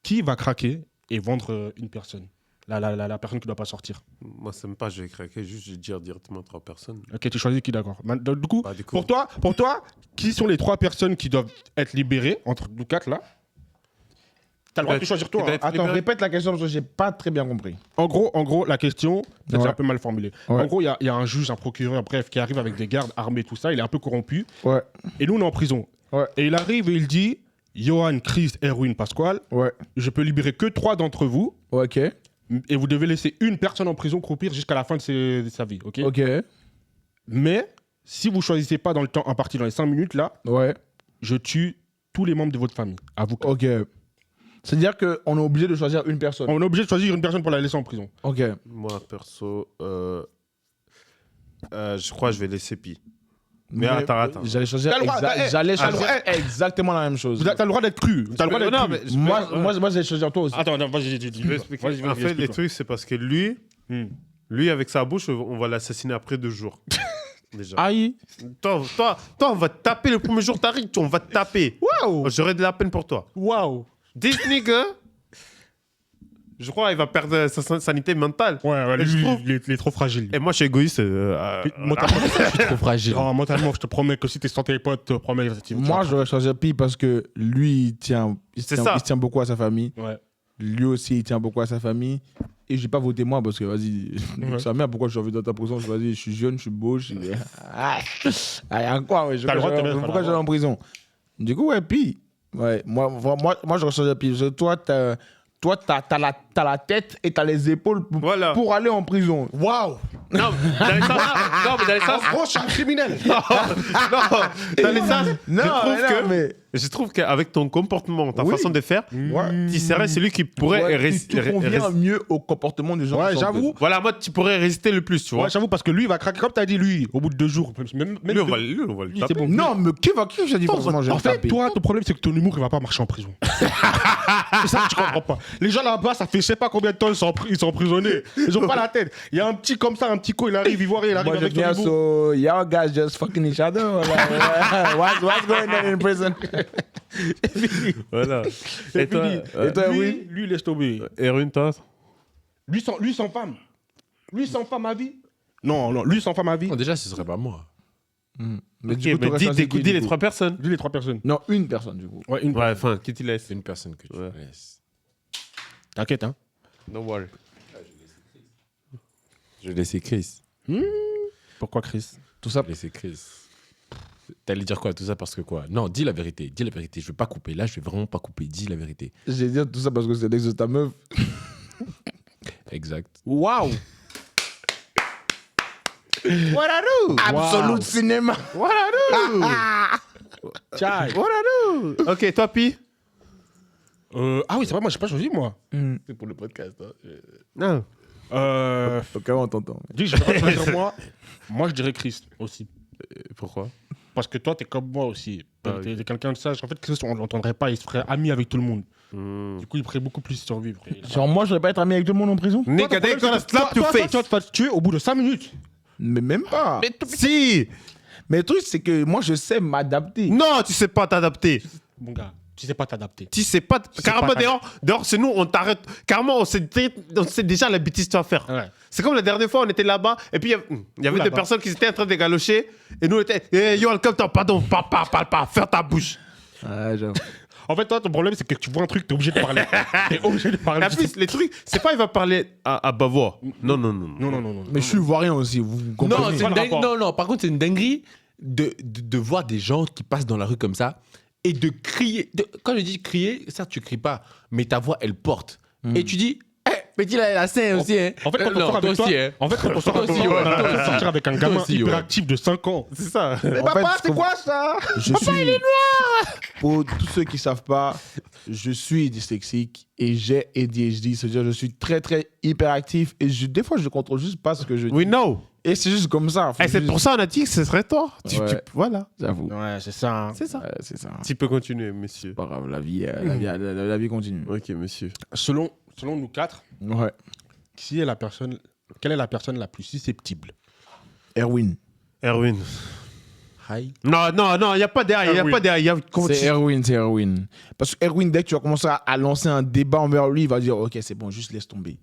Qui va craquer et vendre une personne, la personne qui ne doit pas sortir? Moi, c'est même pas, je vais craquer, juste je vais dire directement 3 personnes. Ok, tu choisis qui, d'accord. Du coup, Bah, du coup. pour toi, qui sont les 3 personnes qui doivent être libérées entre nous 4 là? T'as le droit de choisir toi. Hein. Attends, répète la question parce que j'ai pas très bien compris. En gros, la question, c'est Ouais. un peu mal formulé. Ouais. En gros, il y a un juge, un procureur, bref, qui arrive avec des gardes armés, tout ça. Il est un peu corrompu. Ouais. Et nous, on est en prison. Ouais. Et il arrive et il dit, Johan, Chris, Erwin, Pasquale, Ouais. je peux libérer que 3 d'entre vous. Ok. Et vous devez laisser une personne en prison croupir jusqu'à la fin de sa vie. Ok. Ok. Mais si vous choisissez pas dans le temps imparti, dans les 5 minutes, là, Ouais. je tue tous les membres de votre famille. À vous. Ok. C'est-à-dire qu'on est obligé de choisir une personne. On est obligé de choisir une personne pour la laisser en prison. Ok. Moi, perso, je crois que je vais laisser Pi. Mais attends. J'allais choisir, T'as le droit, exactement la même chose. T'as le droit d'être cru. T'as le droit d'être Non, cru. mais Moi, j'allais choisir toi aussi. Attends, vas-y, dis. Je vais expliquer. Vas-y, En fait, les explique-toi. trucs, c'est parce que lui, avec sa bouche, on va l'assassiner après 2 jours. Déjà. Aïe. Toi, on va te taper le premier jour, t'arrives, on va te taper. Waouh. J'aurais de la peine pour toi. Waouh. This nigga, je crois qu'il va perdre sa sanité mentale. Ouais, Et je lui, trouve- il est trop fragile. Et moi, je suis égoïste. Mentalement, Trop fragile. non, mentalement, je te promets que si t'es sans tes potes, je te promets. Moi, j'aurais choisi Pi parce que lui, il C'est ça. tient beaucoup à sa famille. Ouais. Lui aussi, il tient beaucoup à sa famille. Et je vais pas voter moi parce que, vas-y, Ouais. sa mère, pourquoi je suis envie dans ta prison? Vas-y, je suis jeune, je suis beau. Il y a quoi, ouais. T'as le droit de te mettre, Pourquoi je vais en prison? Du coup, ouais, Pi. Ouais, moi, j'aurais choisi Pi. Parce que toi, t'as la tête et t'as les épaules Voilà. pour aller en prison. Waouh. Non, dans les sens. Non, mais dans les sens. En gros, je suis un criminel. Non, dans les sens. mais Je trouve qu'avec ton comportement, ta Oui. façon de faire, tu serais celui qui pourrait ouais, résister. tu conviens mieux au comportement des gens. Ouais, qui sont j'avoue. Voilà, moi, tu pourrais résister le plus, tu vois. Ouais, j'avoue, parce que lui, il va craquer. Comme t'as dit, lui, au bout de 2 jours. Même Lui, on va le lui, taper. c'est bon. Non, mais qui j'ai dit forcément, je vais En me fait, taper. toi, ton problème, c'est que ton humour, il va pas marcher en prison. C'est ça que tu comprends pas. Les gens là-bas, ça fait je sais pas combien de temps ils sont emprisonnés. Ils ont pas la tête. Il y a un petit comme ça, un petit co, il arrive, ivoirien, il arrive Moi, je avec viens son humour. so y'all guys just fucking each other. What's going on in prison? Voilà. C'est Et toi, fini. et toi, lui, oui. lui, laisse tomber. Erwin, toi Lui sans femme. Lui sans femme à vie. Non, lui sans femme à vie. Non, déjà, ce serait pas moi. Mais Ok, du coup, mais t'aurais dis, choisi qui, dis du les coup 3 personnes. Lui, les 3 personnes. Non, une personne, du coup. Ouais, une. Ouais, enfin, qui tu laisses C'est une personne que tu Ouais. laisses. T'inquiète, hein. No worry. Je vais laisser Chris. Pourquoi Chris? Tout ça. Je vais laisser Chris. T'allais dire quoi? Tout ça parce que quoi? Non, dis la vérité. Dis la vérité. Je veux pas couper. Là, je vais vraiment pas couper. Dis la vérité. J'ai dit tout ça parce que c'est l'ex de ta meuf. Exact. Waouh! What I do? Absolute Wow. cinéma. What I Chai. do? What I do? Ok, toi, Pi Ah oui, c'est vrai, moi, j'ai pas choisi, moi. C'est pour le podcast. Non. Ok, on t'entend. Dis, je vais pas choisir moi. Moi, je dirais Chris aussi. Pourquoi Parce que toi, t'es comme moi aussi. Ah, T'es quelqu'un de sage. En fait, Chris, on l'entendrait pas. Il se ferait ami avec tout le monde. Du coup, il pourrait beaucoup plus survivre. Genre, moi, je vais pas être ami avec tout le monde en prison? Nigga, Toi, they ton gonna problème, c'est que slap your toi, face. tu vas te tuer au bout de 5 minutes. Mais même pas. Si. Mais le truc, c'est que moi, je sais m'adapter. Non, tu sais pas t'adapter. Mon gars, tu sais pas t'adapter. Tu sais pas. Carrément, pas dehors, c'est nous, on t'arrête. Carrément, on sait déjà la bêtise que tu vas faire. Ouais. C'est comme la dernière fois, on était là-bas, et puis il y avait des là-bas. personnes qui étaient en train de galocher, et nous, on était, hey, yo, welcome, pardon, parle pas, ferme ta bouche. Ouais, j'avoue. En fait, toi, ton problème, c'est que tu vois un truc, t'es obligé de parler. T'es obligé de parler. En plus, les trucs, c'est pas il va parler à bas-voix. Non. Non. Mais je suis ivoirien aussi, vous Non, comprenez? c'est Pas une le dingue- rapport. non, par contre, c'est une dinguerie de voir des gens qui passent dans la rue comme ça et de crier. Quand je dis crier, ça, tu cries pas, mais ta voix, elle porte. Et tu dis, mais dis la scène aussi, hein. En fait, quand on Non, sort avec toi, aussi, hein. en fait, quand on sort Toi avec aussi, toi, ouais. on est en train de sortir avec un gamin aussi, ouais. hyperactif de 5 ans. C'est ça. Mais En fait, papa, ce c'est que- quoi ça? Il est noir! Pour tous ceux qui savent pas, je suis dyslexique et j'ai ADHD. C'est-à-dire, je suis très, très hyperactif et des fois, je contrôle juste pas ce que je dis. We know. Et c'est juste comme ça. Et c'est pour ça qu'on a dit que ce serait toi. Ouais. Voilà. J'avoue. Ouais, c'est ça. C'est ça. Ouais, c'est ça. Tu peux continuer, monsieur. Pas grave, la vie continue. Ok, monsieur. Selon nous 4, Ouais. quelle est la personne la plus susceptible? Erwin. Erwin. Hi. Non, il n'y a pas derrière. Il n'y a pas derrière. C'est Erwin. Parce que Erwin, dès que tu vas commencer à lancer un débat envers lui, il va dire ok, c'est bon, juste laisse tomber.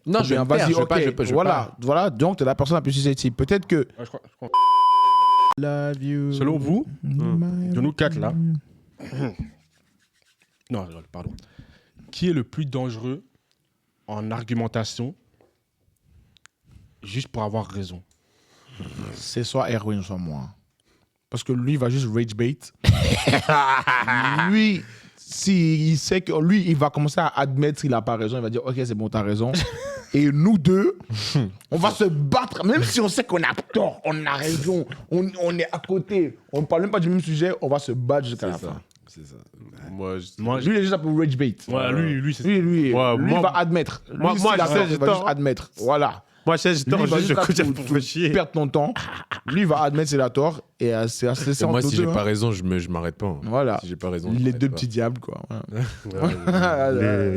Non, je vais me vas-y, taire, je vais ok, pas, je vais pas. voilà. Donc, tu es la personne la plus susceptible. Peut-être que. Ouais, je crois. Love you. Selon vous, de nous 4 là. Non, je rigole, pardon. Qui est le plus dangereux en argumentation juste pour avoir raison? C'est soit Erwin, soit moi. Parce que lui, il va juste rage bait. Lui, s'il sait que lui, il va commencer à admettre qu'il n'a pas raison, il va dire ok, c'est bon, t'as raison. Et nous deux, on va se battre, même si on sait qu'on a tort, on a raison, on est à côté, on ne parle même pas du même sujet, on va se battre jusqu'à la fin. C'est ça. Moi, Lui, il est juste là pour rage bait. Ouais, lui, c'est Lui, Ouais, lui moi- va admettre. Lui, moi, s'il a je sais, tort, j'ai il va tort, juste hein. admettre. Voilà. moi, j'ai Lui, il va juste là pour chier. perdre ton temps. Lui, il va admettre qu'il a tort. Et c'est assez Et simple. moi, si j'ai pas raison, je m'arrête pas. hein. Voilà. Si j'ai pas raison. je Les m'arrête deux pas. petits diables, quoi. Voilà.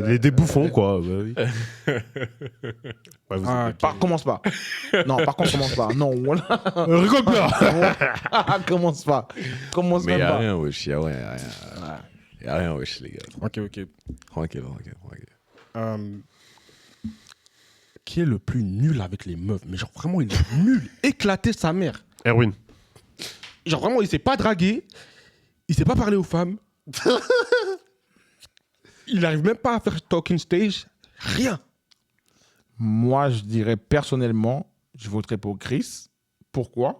Les débouffons, quoi. Bah oui. Ouais, vous Ah, Commence pas. Non, par contre, commence pas. Non, voilà. rigole bien. Commence pas. Commence Mais même y'a pas. rien, wesh. Y'a rien. Y'a rien, wesh, les gars. Ok. Tranquille. Qui est le plus nul avec les meufs? Mais genre vraiment, il est nul. Éclater sa mère. Erwin. Genre vraiment, il sait pas draguer. Il sait pas parler aux femmes. Il arrive même pas à faire talking stage. Rien. Moi, je dirais personnellement, je voterais pour Chris. Pourquoi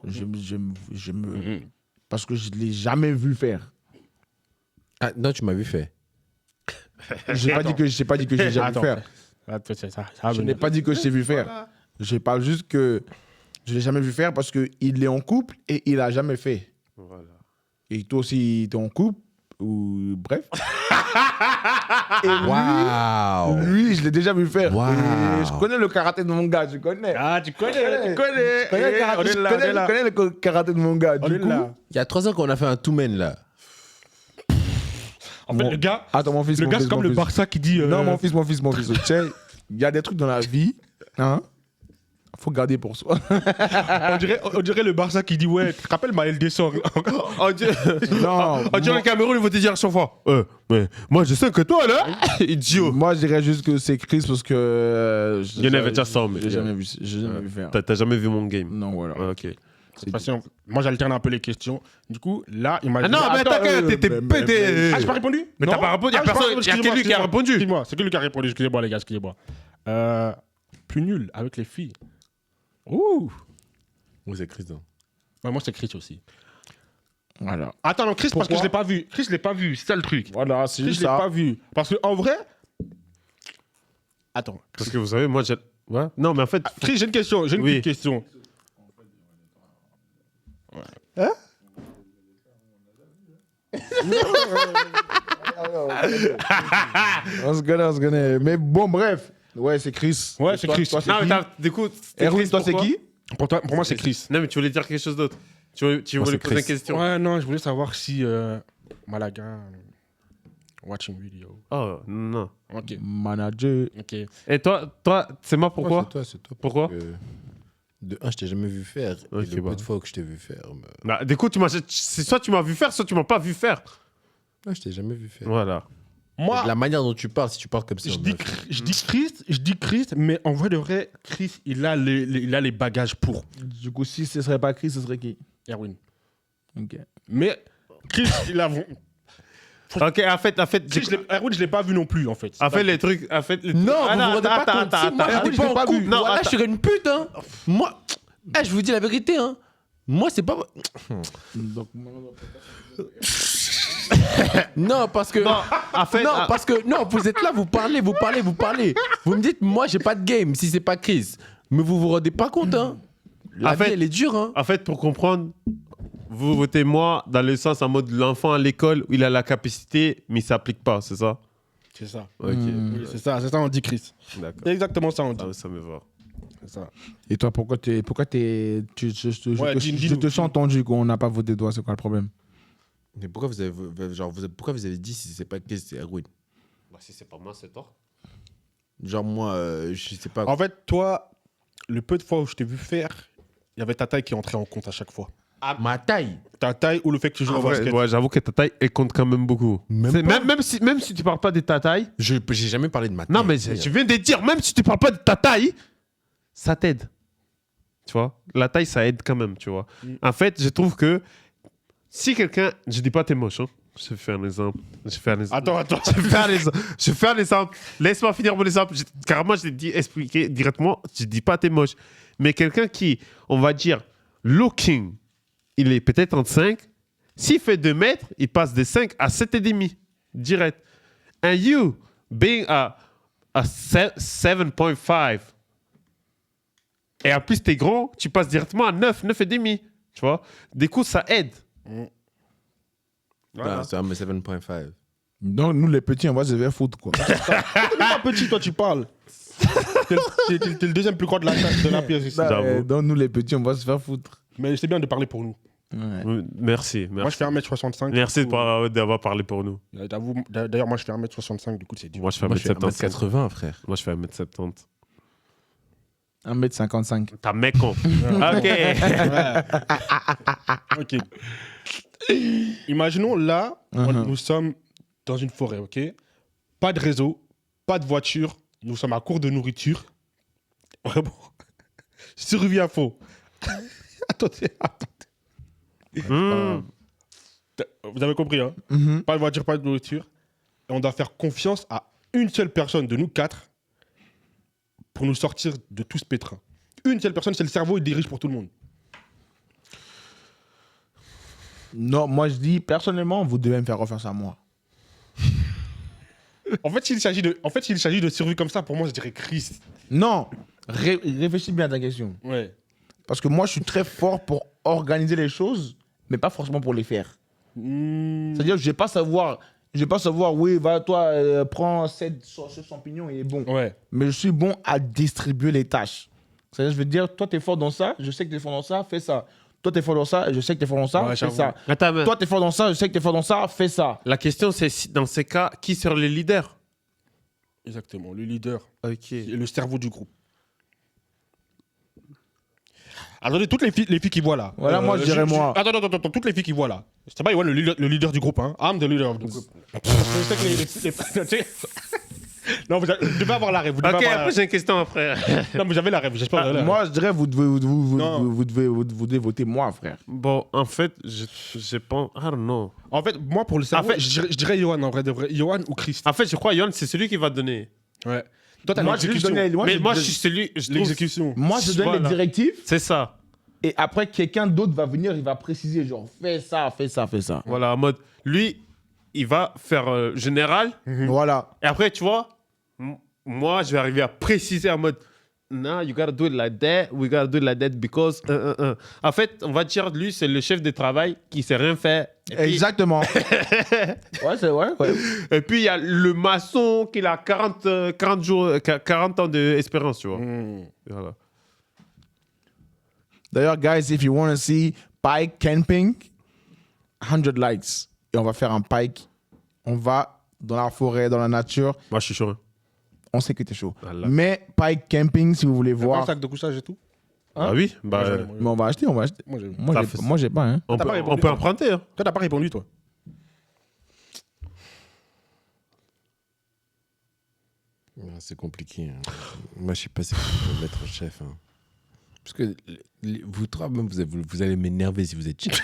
Parce que je l'ai jamais vu faire. Ah, non, tu m'as vu faire. J'ai pas dit que j'ai jamais vu Attends. faire. Ah, c'est ça. Je n'ai pas dit que je t'ai vu faire. Je parle juste que je l'ai jamais vu faire parce qu'il est en couple et il a jamais fait. Voilà. Et toi aussi, t'es en couple ou bref. Et Waouh. lui, je l'ai déjà vu faire. Wow. Et je connais le karaté de mon gars, tu connais. Ah, tu connais. Je connais le karaté de mon gars. On Du est coup, là. Il y a 3 ans qu'on a fait un two-man là. En fait, le gars, Attends, mon fils, c'est mon comme le fils. Barça qui dit. Non, mon fils. Tu sais, il y a des trucs dans la vie, hein. Faut garder pour soi. On dirait le Barça qui dit ouais, tu te rappelles Maël Dessong. On dirait Non. le Cameroun, ils vont te dire à chaque fois. Mais moi, je sais que toi, là, idiot. Moi, je dirais juste que c'est Chris parce que. You never just saw me. J'ai jamais vu faire. T'as jamais vu mon game. Non, voilà. Ah, ok. De toute façon, moi j'alterne un peu les questions. Du coup, là, il m'a Ah dit. non, mais t'inquiète, t'étais pété. Ah, j'ai pas répondu. Mais t'as pas répondu, y a j'ai pas personne- y a que lui qui a répondu. Excuse-moi, c'est que lui qui a répondu. Excusez-moi, les gars, excusez-moi. Plus nul avec les filles. Ouh. Oui, c'est Chris. Hein. Ouais, moi, c'est Chris aussi. Voilà. Attends, non, Chris, parce que Pourquoi je l'ai pas vu. Chris, je l'ai pas vu. C'est ça le truc. Voilà, c'est Chris, juste je l'ai ça. pas vu. Parce que en vrai. Attends. Parce que vous savez, moi, j'ai. Ouais. Non, mais en fait. Chris, j'ai une question. J'ai une Oui. petite question. On se connaît. Mais bon, bref. Ouais, c'est Chris. Ouais, Et c'est toi- Chris. toi, c'est Non, mais qui t'as. Du coup. c'était Erwin, Chris, toi, c'est pourquoi qui Pour moi, c'est Chris. Non, mais tu voulais dire quelque chose d'autre. Tu voulais Moi, poser c'est une Chris. question. Ouais, non, je voulais savoir si Malaga. Watching video. Oh, non. Ok. Manager. Ok. Et toi, c'est moi pourquoi C'est toi. Pourquoi De un, je t'ai jamais vu faire. Ok, Et le bah. peu de fois que je t'ai vu faire. Bah, du coup, c'est soit tu m'as vu faire, soit tu m'as pas vu faire. Non, je t'ai jamais vu faire. Voilà. Moi, La manière dont tu parles, si tu parles comme ça. je dis Chris, mais en vrai de vrai, Chris, il a les bagages pour Du coup, si ce serait pas Chris, ce serait qui Erwin. Ok. Mais Chris, il a. Ok, en fait, Chris, Erwin, je l'ai pas vu non plus, en fait. en fait, les trucs. En fait, Non, Ah, vous vous rendez pas compte. Si moi, attends, j'étais je l'ai pas en pas vu. couple. Non, Voilà, attends. je serais une pute, hein. Moi, je vous dis la vérité, hein. Moi, c'est pas. Donc, Non, parce que. Non, en fait. Non, parce que. Non, vous êtes là, vous parlez. Vous me dites, moi, j'ai pas de game si c'est pas Chris. Mais vous vous rendez pas compte, hein. La En fait- vie, elle est dure, hein. En fait, pour comprendre, vous votez moi dans le sens en mode l'enfant à l'école où il a la capacité, mais il s'applique pas, c'est ça C'est ça. Ok. Oui, c'est ça, on dit Chris. D'accord. C'est exactement ça, on dit. Ça me va. C'est ça. Et toi, pourquoi je Ouais, dis-nous. te sens entendu qu'on n'a pas voté toi, c'est quoi le problème Mais pourquoi vous avez dit si c'est pas Chris, c'est Erwin? Bah, si c'est pas moi, c'est toi. Genre, moi, je sais pas. En fait, toi, le peu de fois où je t'ai vu faire, il y avait ta taille qui entrait en compte à chaque fois. Ma taille. Ta taille ou le fait que tu joues au basket. Ouais, j'avoue que ta taille, elle compte quand même beaucoup. Même pas. Même si tu parles pas de ta taille. J'ai jamais parlé de ma taille. Non, mais je viens de dire, même si tu parles pas de ta taille, ça t'aide. Tu vois, la taille, ça aide quand même, tu vois. En fait, je trouve que si quelqu'un. Je dis pas t'es moche, hein. Je vais faire un exemple. Attends. Je vais faire un exemple. Laisse-moi finir mon exemple. Carrément, je l'ai dit, expliqué directement. Je dis pas t'es moche. Mais quelqu'un qui, on va dire, looking, il est peut-être en 5. S'il fait 2 mètres, il passe de 5 à 7,5. Direct. And you, being a 7.5. Et en plus, t'es gros, tu passes directement à 9, 9,5. Tu vois? Du coup, ça aide. Voilà. C'est un 7.5. Donc, nous, les petits, on va se faire foutre, quoi. T'es pas petit, toi, tu parles. T'es le deuxième plus grand de la pièce ici. J'avoue. Donc, nous, les petits, on va se faire foutre. Mais c'est bien de parler pour nous. Ouais. Merci. Moi, je fais 1m65. Merci d'avoir parlé pour nous. D'ailleurs, moi, je fais 1m65, du coup, c'est dur. Moi, je fais Moi, je fais 1m70. 1m80, frère. Moi, je fais 1m70. 1m55. T'as mec con. Ok. Ok. Imaginons là, nous sommes dans une forêt, ok? Pas de réseau, pas de voiture, nous sommes à court de nourriture. Vraiment. Survie à faux. Attendez. Mmh. Vous avez compris, hein? Pas de voiture, pas de nourriture. Et on doit faire confiance à une seule personne de nous 4 pour nous sortir de tout ce pétrin. Une seule personne, c'est le cerveau, il dirige pour tout le monde. Non, moi, je dis, personnellement, vous devez me faire confiance à moi. En fait, s'il s'agit de survie comme ça, pour moi, je dirais Chris. Non. Réfléchis bien à ta question. Ouais. Parce que moi, je suis très fort pour organiser les choses, mais pas forcément pour les faire. C'est-à-dire que je vais pas savoir, oui, va, toi, prends ce champignon, il est bon. Ouais. Mais je suis bon à distribuer les tâches. C'est-à-dire, je vais te dire, toi, tu es fort dans ça, je sais que tu es fort dans ça, fais ça. Toi, tu es fort dans ça, je sais que tu es fort dans ça, Ouais, fais ça. Attends, mais Toi, tu es fort dans ça, je sais que tu es fort dans ça, fais ça. la question, c'est dans ces cas, qui sera le leader? Exactement, le leader. Ok. Et le cerveau du groupe. Attendez, toutes les filles qui voient là. Voilà, moi, je dirais moi. Attends, toutes les filles qui voient là. C'est pas Yoann le leader du groupe, hein. I'm the leader du groupe. Je sais que les non, vous devez avoir la rêve. Vous devez Ok, avoir après, j'ai une question après. Non, mais j'avais la rêve, j'espère que vous avez la rêve. Moi, je dirais, vous devez voter moi, frère. Bon, en fait, je pense. I don't know. En fait, moi, pour le cerveau, En fait, je dirais Yoann, en vrai de vrai. Yoann ou Christ. En fait, je crois, Yann, c'est celui qui va donner. Ouais. Toi, t'as Moi, je l'exécution. Mais moi, je suis celui. Je trouve- L'exécution. Moi, je donne Voilà. les directives. C'est ça. Et après, quelqu'un d'autre va venir, il va préciser, genre, fais ça, fais ça, fais ça. Voilà, en mode. Lui, il va faire général. Voilà. Et après, tu vois, moi, je vais arriver à préciser en mode. No, you gotta do it like that. We gotta do it like that because. En fait, on va dire, lui, c'est le chef de travail qui sait rien faire. Et puis- Exactement. Ouais, c'est vrai, ouais. Et puis, il y a le maçon qui a 40 ans d'espérance, tu vois. Voilà. D'ailleurs, guys, if you want to see pike camping, 100 likes. Et on va faire un pike. On va dans la forêt, dans la nature. Moi, je suis chaud. Hein. On sait que t'es chaud. Voilà. Mais pike camping, si vous voulez Un voir. sac de couchage et tout. Ah oui bah, Mais on va acheter, on va acheter. Moi, j'ai- Moi, j'ai pas, hein. on T'as peut, pas répondu, on peut toi. emprunter. Hein. Toi, t'as pas répondu, toi. C'est compliqué. Hein. Moi, je sais pas si vous mettre chef. Hein. Parce que vous trois, même, vous allez m'énerver si vous êtes chef.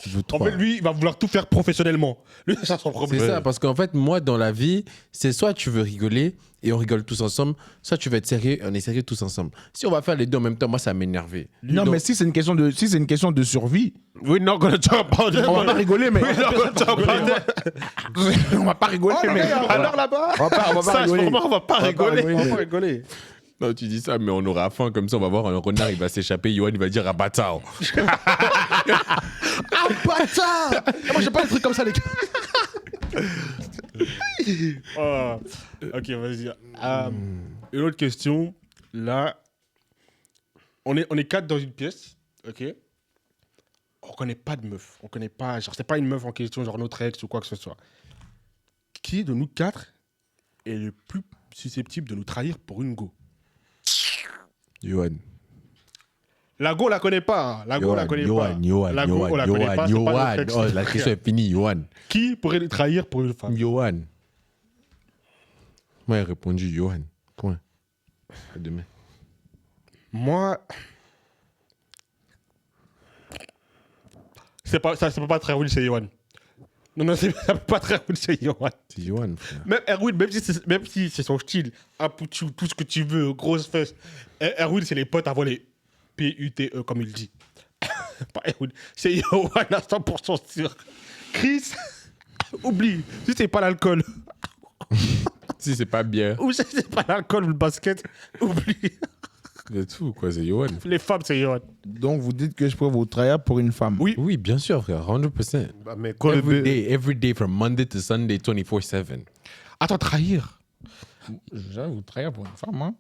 Vous En trois. fait, lui, il va vouloir tout faire professionnellement. Lui, c'est ça son problème. C'est ça, parce qu'en fait, moi, dans la vie, c'est soit tu veux rigoler et on rigole tous ensemble, soit tu veux être sérieux et on est sérieux tous ensemble. Si on va faire les deux en même temps, moi, ça va m'énerver. Non, mais si c'est une question de survie, We're not gonna talk about it. on va pas rigoler, mais. We're not gonna talk about it. On va pas rigoler, mais. Alors là-bas, On va pas Ça, rigoler. sûrement, on va pas rigoler. on va rigoler. Non, tu dis ça, mais on aura faim, comme ça, on va voir un renard, il va s'échapper, Yoann, il va dire ah bâtard. Ah, bâtard! Moi, j'ai pas des trucs comme ça, les gars. Ok, vas-y. Une autre question. Là, on est 4 dans une pièce. Ok. On connaît pas de meuf. On connaît pas. Genre, c'est pas une meuf en question, genre notre ex ou quoi que ce soit. Qui de nous 4 est le plus susceptible de nous trahir pour une go? Yoann. La go, on la connaît pas. Hein. La go, on la connaît pas. La go, on la connaît pas. C'est pas notre ex. Oh, la question est finie, Yoann. Qui pourrait nous trahir pour une femme? Yoann. Moi, j'ai répondu Yoann. Point. À demain. Moi, ça peut pas très roule chez Yoann. Non, ça peut pas très roule chez Yoann. C'est Yoann, frère. Même Erwin, même si c'est son style, un pouchou, tout ce que tu veux, grosse fesse. Erwin, c'est les potes avant les PUTE, comme il dit. Pas Erwin, c'est Yoann à 100% sûr. Chris, oublie, si c'est pas l'alcool, Si c'est pas bien, ou si c'est pas l'alcool ou le basket, oublie. c'est tout, quoi, c'est Yoann. Les femmes, c'est Yoann. Donc, vous dites que je pourrais vous trahir pour une femme. Oui. Oui, bien sûr, frère, 100%. Bah, mais quand Every day, from Monday to Sunday, 24/7. Attends, trahir. J'allais vous trahir pour une femme, hein.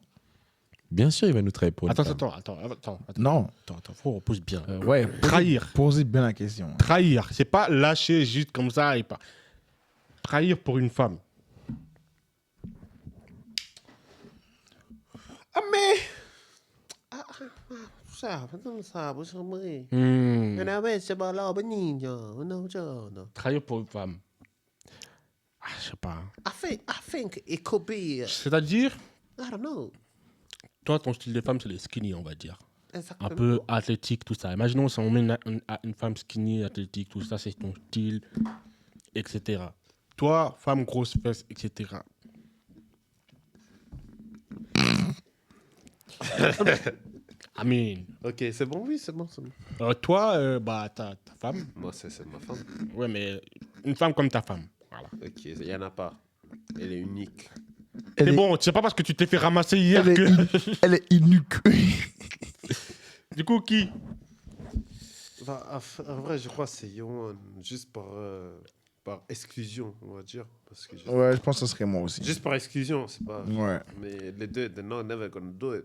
Bien sûr, il va nous trahir pour une femme. Attends. Non. Attends, faut qu'on pose bien. Ouais. Trahir. Posez bien la question. Trahir, c'est pas lâcher juste comme ça et pas. Trahir pour une femme. Ah, mais. Trahir pour une femme. Ah, je sais pas. I think it could be. C'est-à-dire, I don't know. toi, ton style de femme, c'est les skinny, on va dire. Un Exactement. peu athlétique, tout ça. Imaginons si on met une femme skinny, athlétique, tout ça, c'est ton style, etc. Toi, femme grosse fesse, etc. I mean, Ok, c'est bon, oui, c'est bon. toi, bah, ta femme. Moi, c'est ma femme. Ouais, mais une femme comme ta femme. Voilà. Ok, il n'y en a pas. Elle est unique. Elle Mais est- bon, c'est pas parce que tu t'es fait ramasser hier elle, que. elle est inuque. Du coup, qui? Bah, en vrai, je crois que c'est Yohan, juste par exclusion, on va dire. Parce que Ouais, je pense que ce serait moi aussi. juste par exclusion, c'est pas. Ouais. Mais les deux, they're not never gonna do it.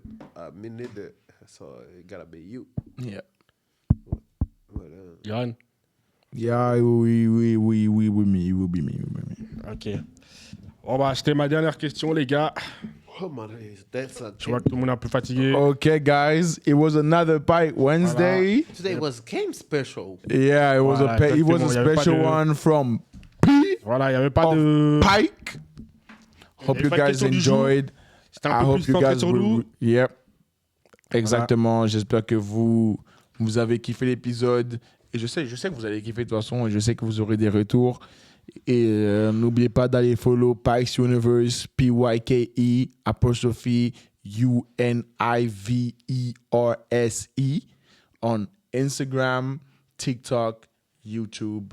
Me neither. So it gotta be you. Yeah. Voilà. Yann. Yeah, oui, me. Ok. On va acheter ma dernière question, les gars. Oh man, that's a Je vois que tout le monde est un peu fatigué. Okay, guys, it was another Pike Wednesday. Today was game special. Yeah, it was Voilà, it was a exactement. Il y avait pas special de- one from P Voilà, il n'y avait pas of de. Pike. Hope avait you pas de guys question du jour. enjoyed. C'était I un peu hope plus you centré guys sur nous. Yep. Exactement. J'espère que vous avez kiffé l'épisode. Et je sais que vous allez kiffer de toute façon. Et je sais que vous aurez des retours. Et n'oubliez pas d'aller follow Pikes Universe, PYKE, apostrophe UNIVERSE on Instagram, TikTok, YouTube.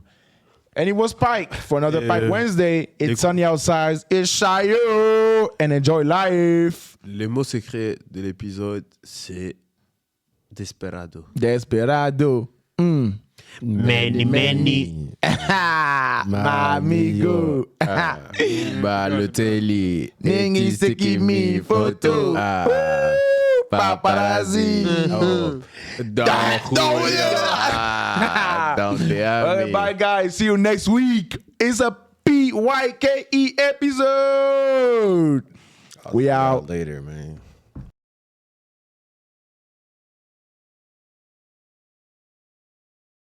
And it was Pike for another Pike Wednesday. It's sunny outside. It's Shayo. And enjoy life. Le mot secret de l'épisode, c'est Desperado. Desperado. Many. My amigo. Balotelli. Ningi sticky me photo. Paparazzi. Don't Alright, bye guys. See you next week. It's a PYKE episode. We out. Later, man.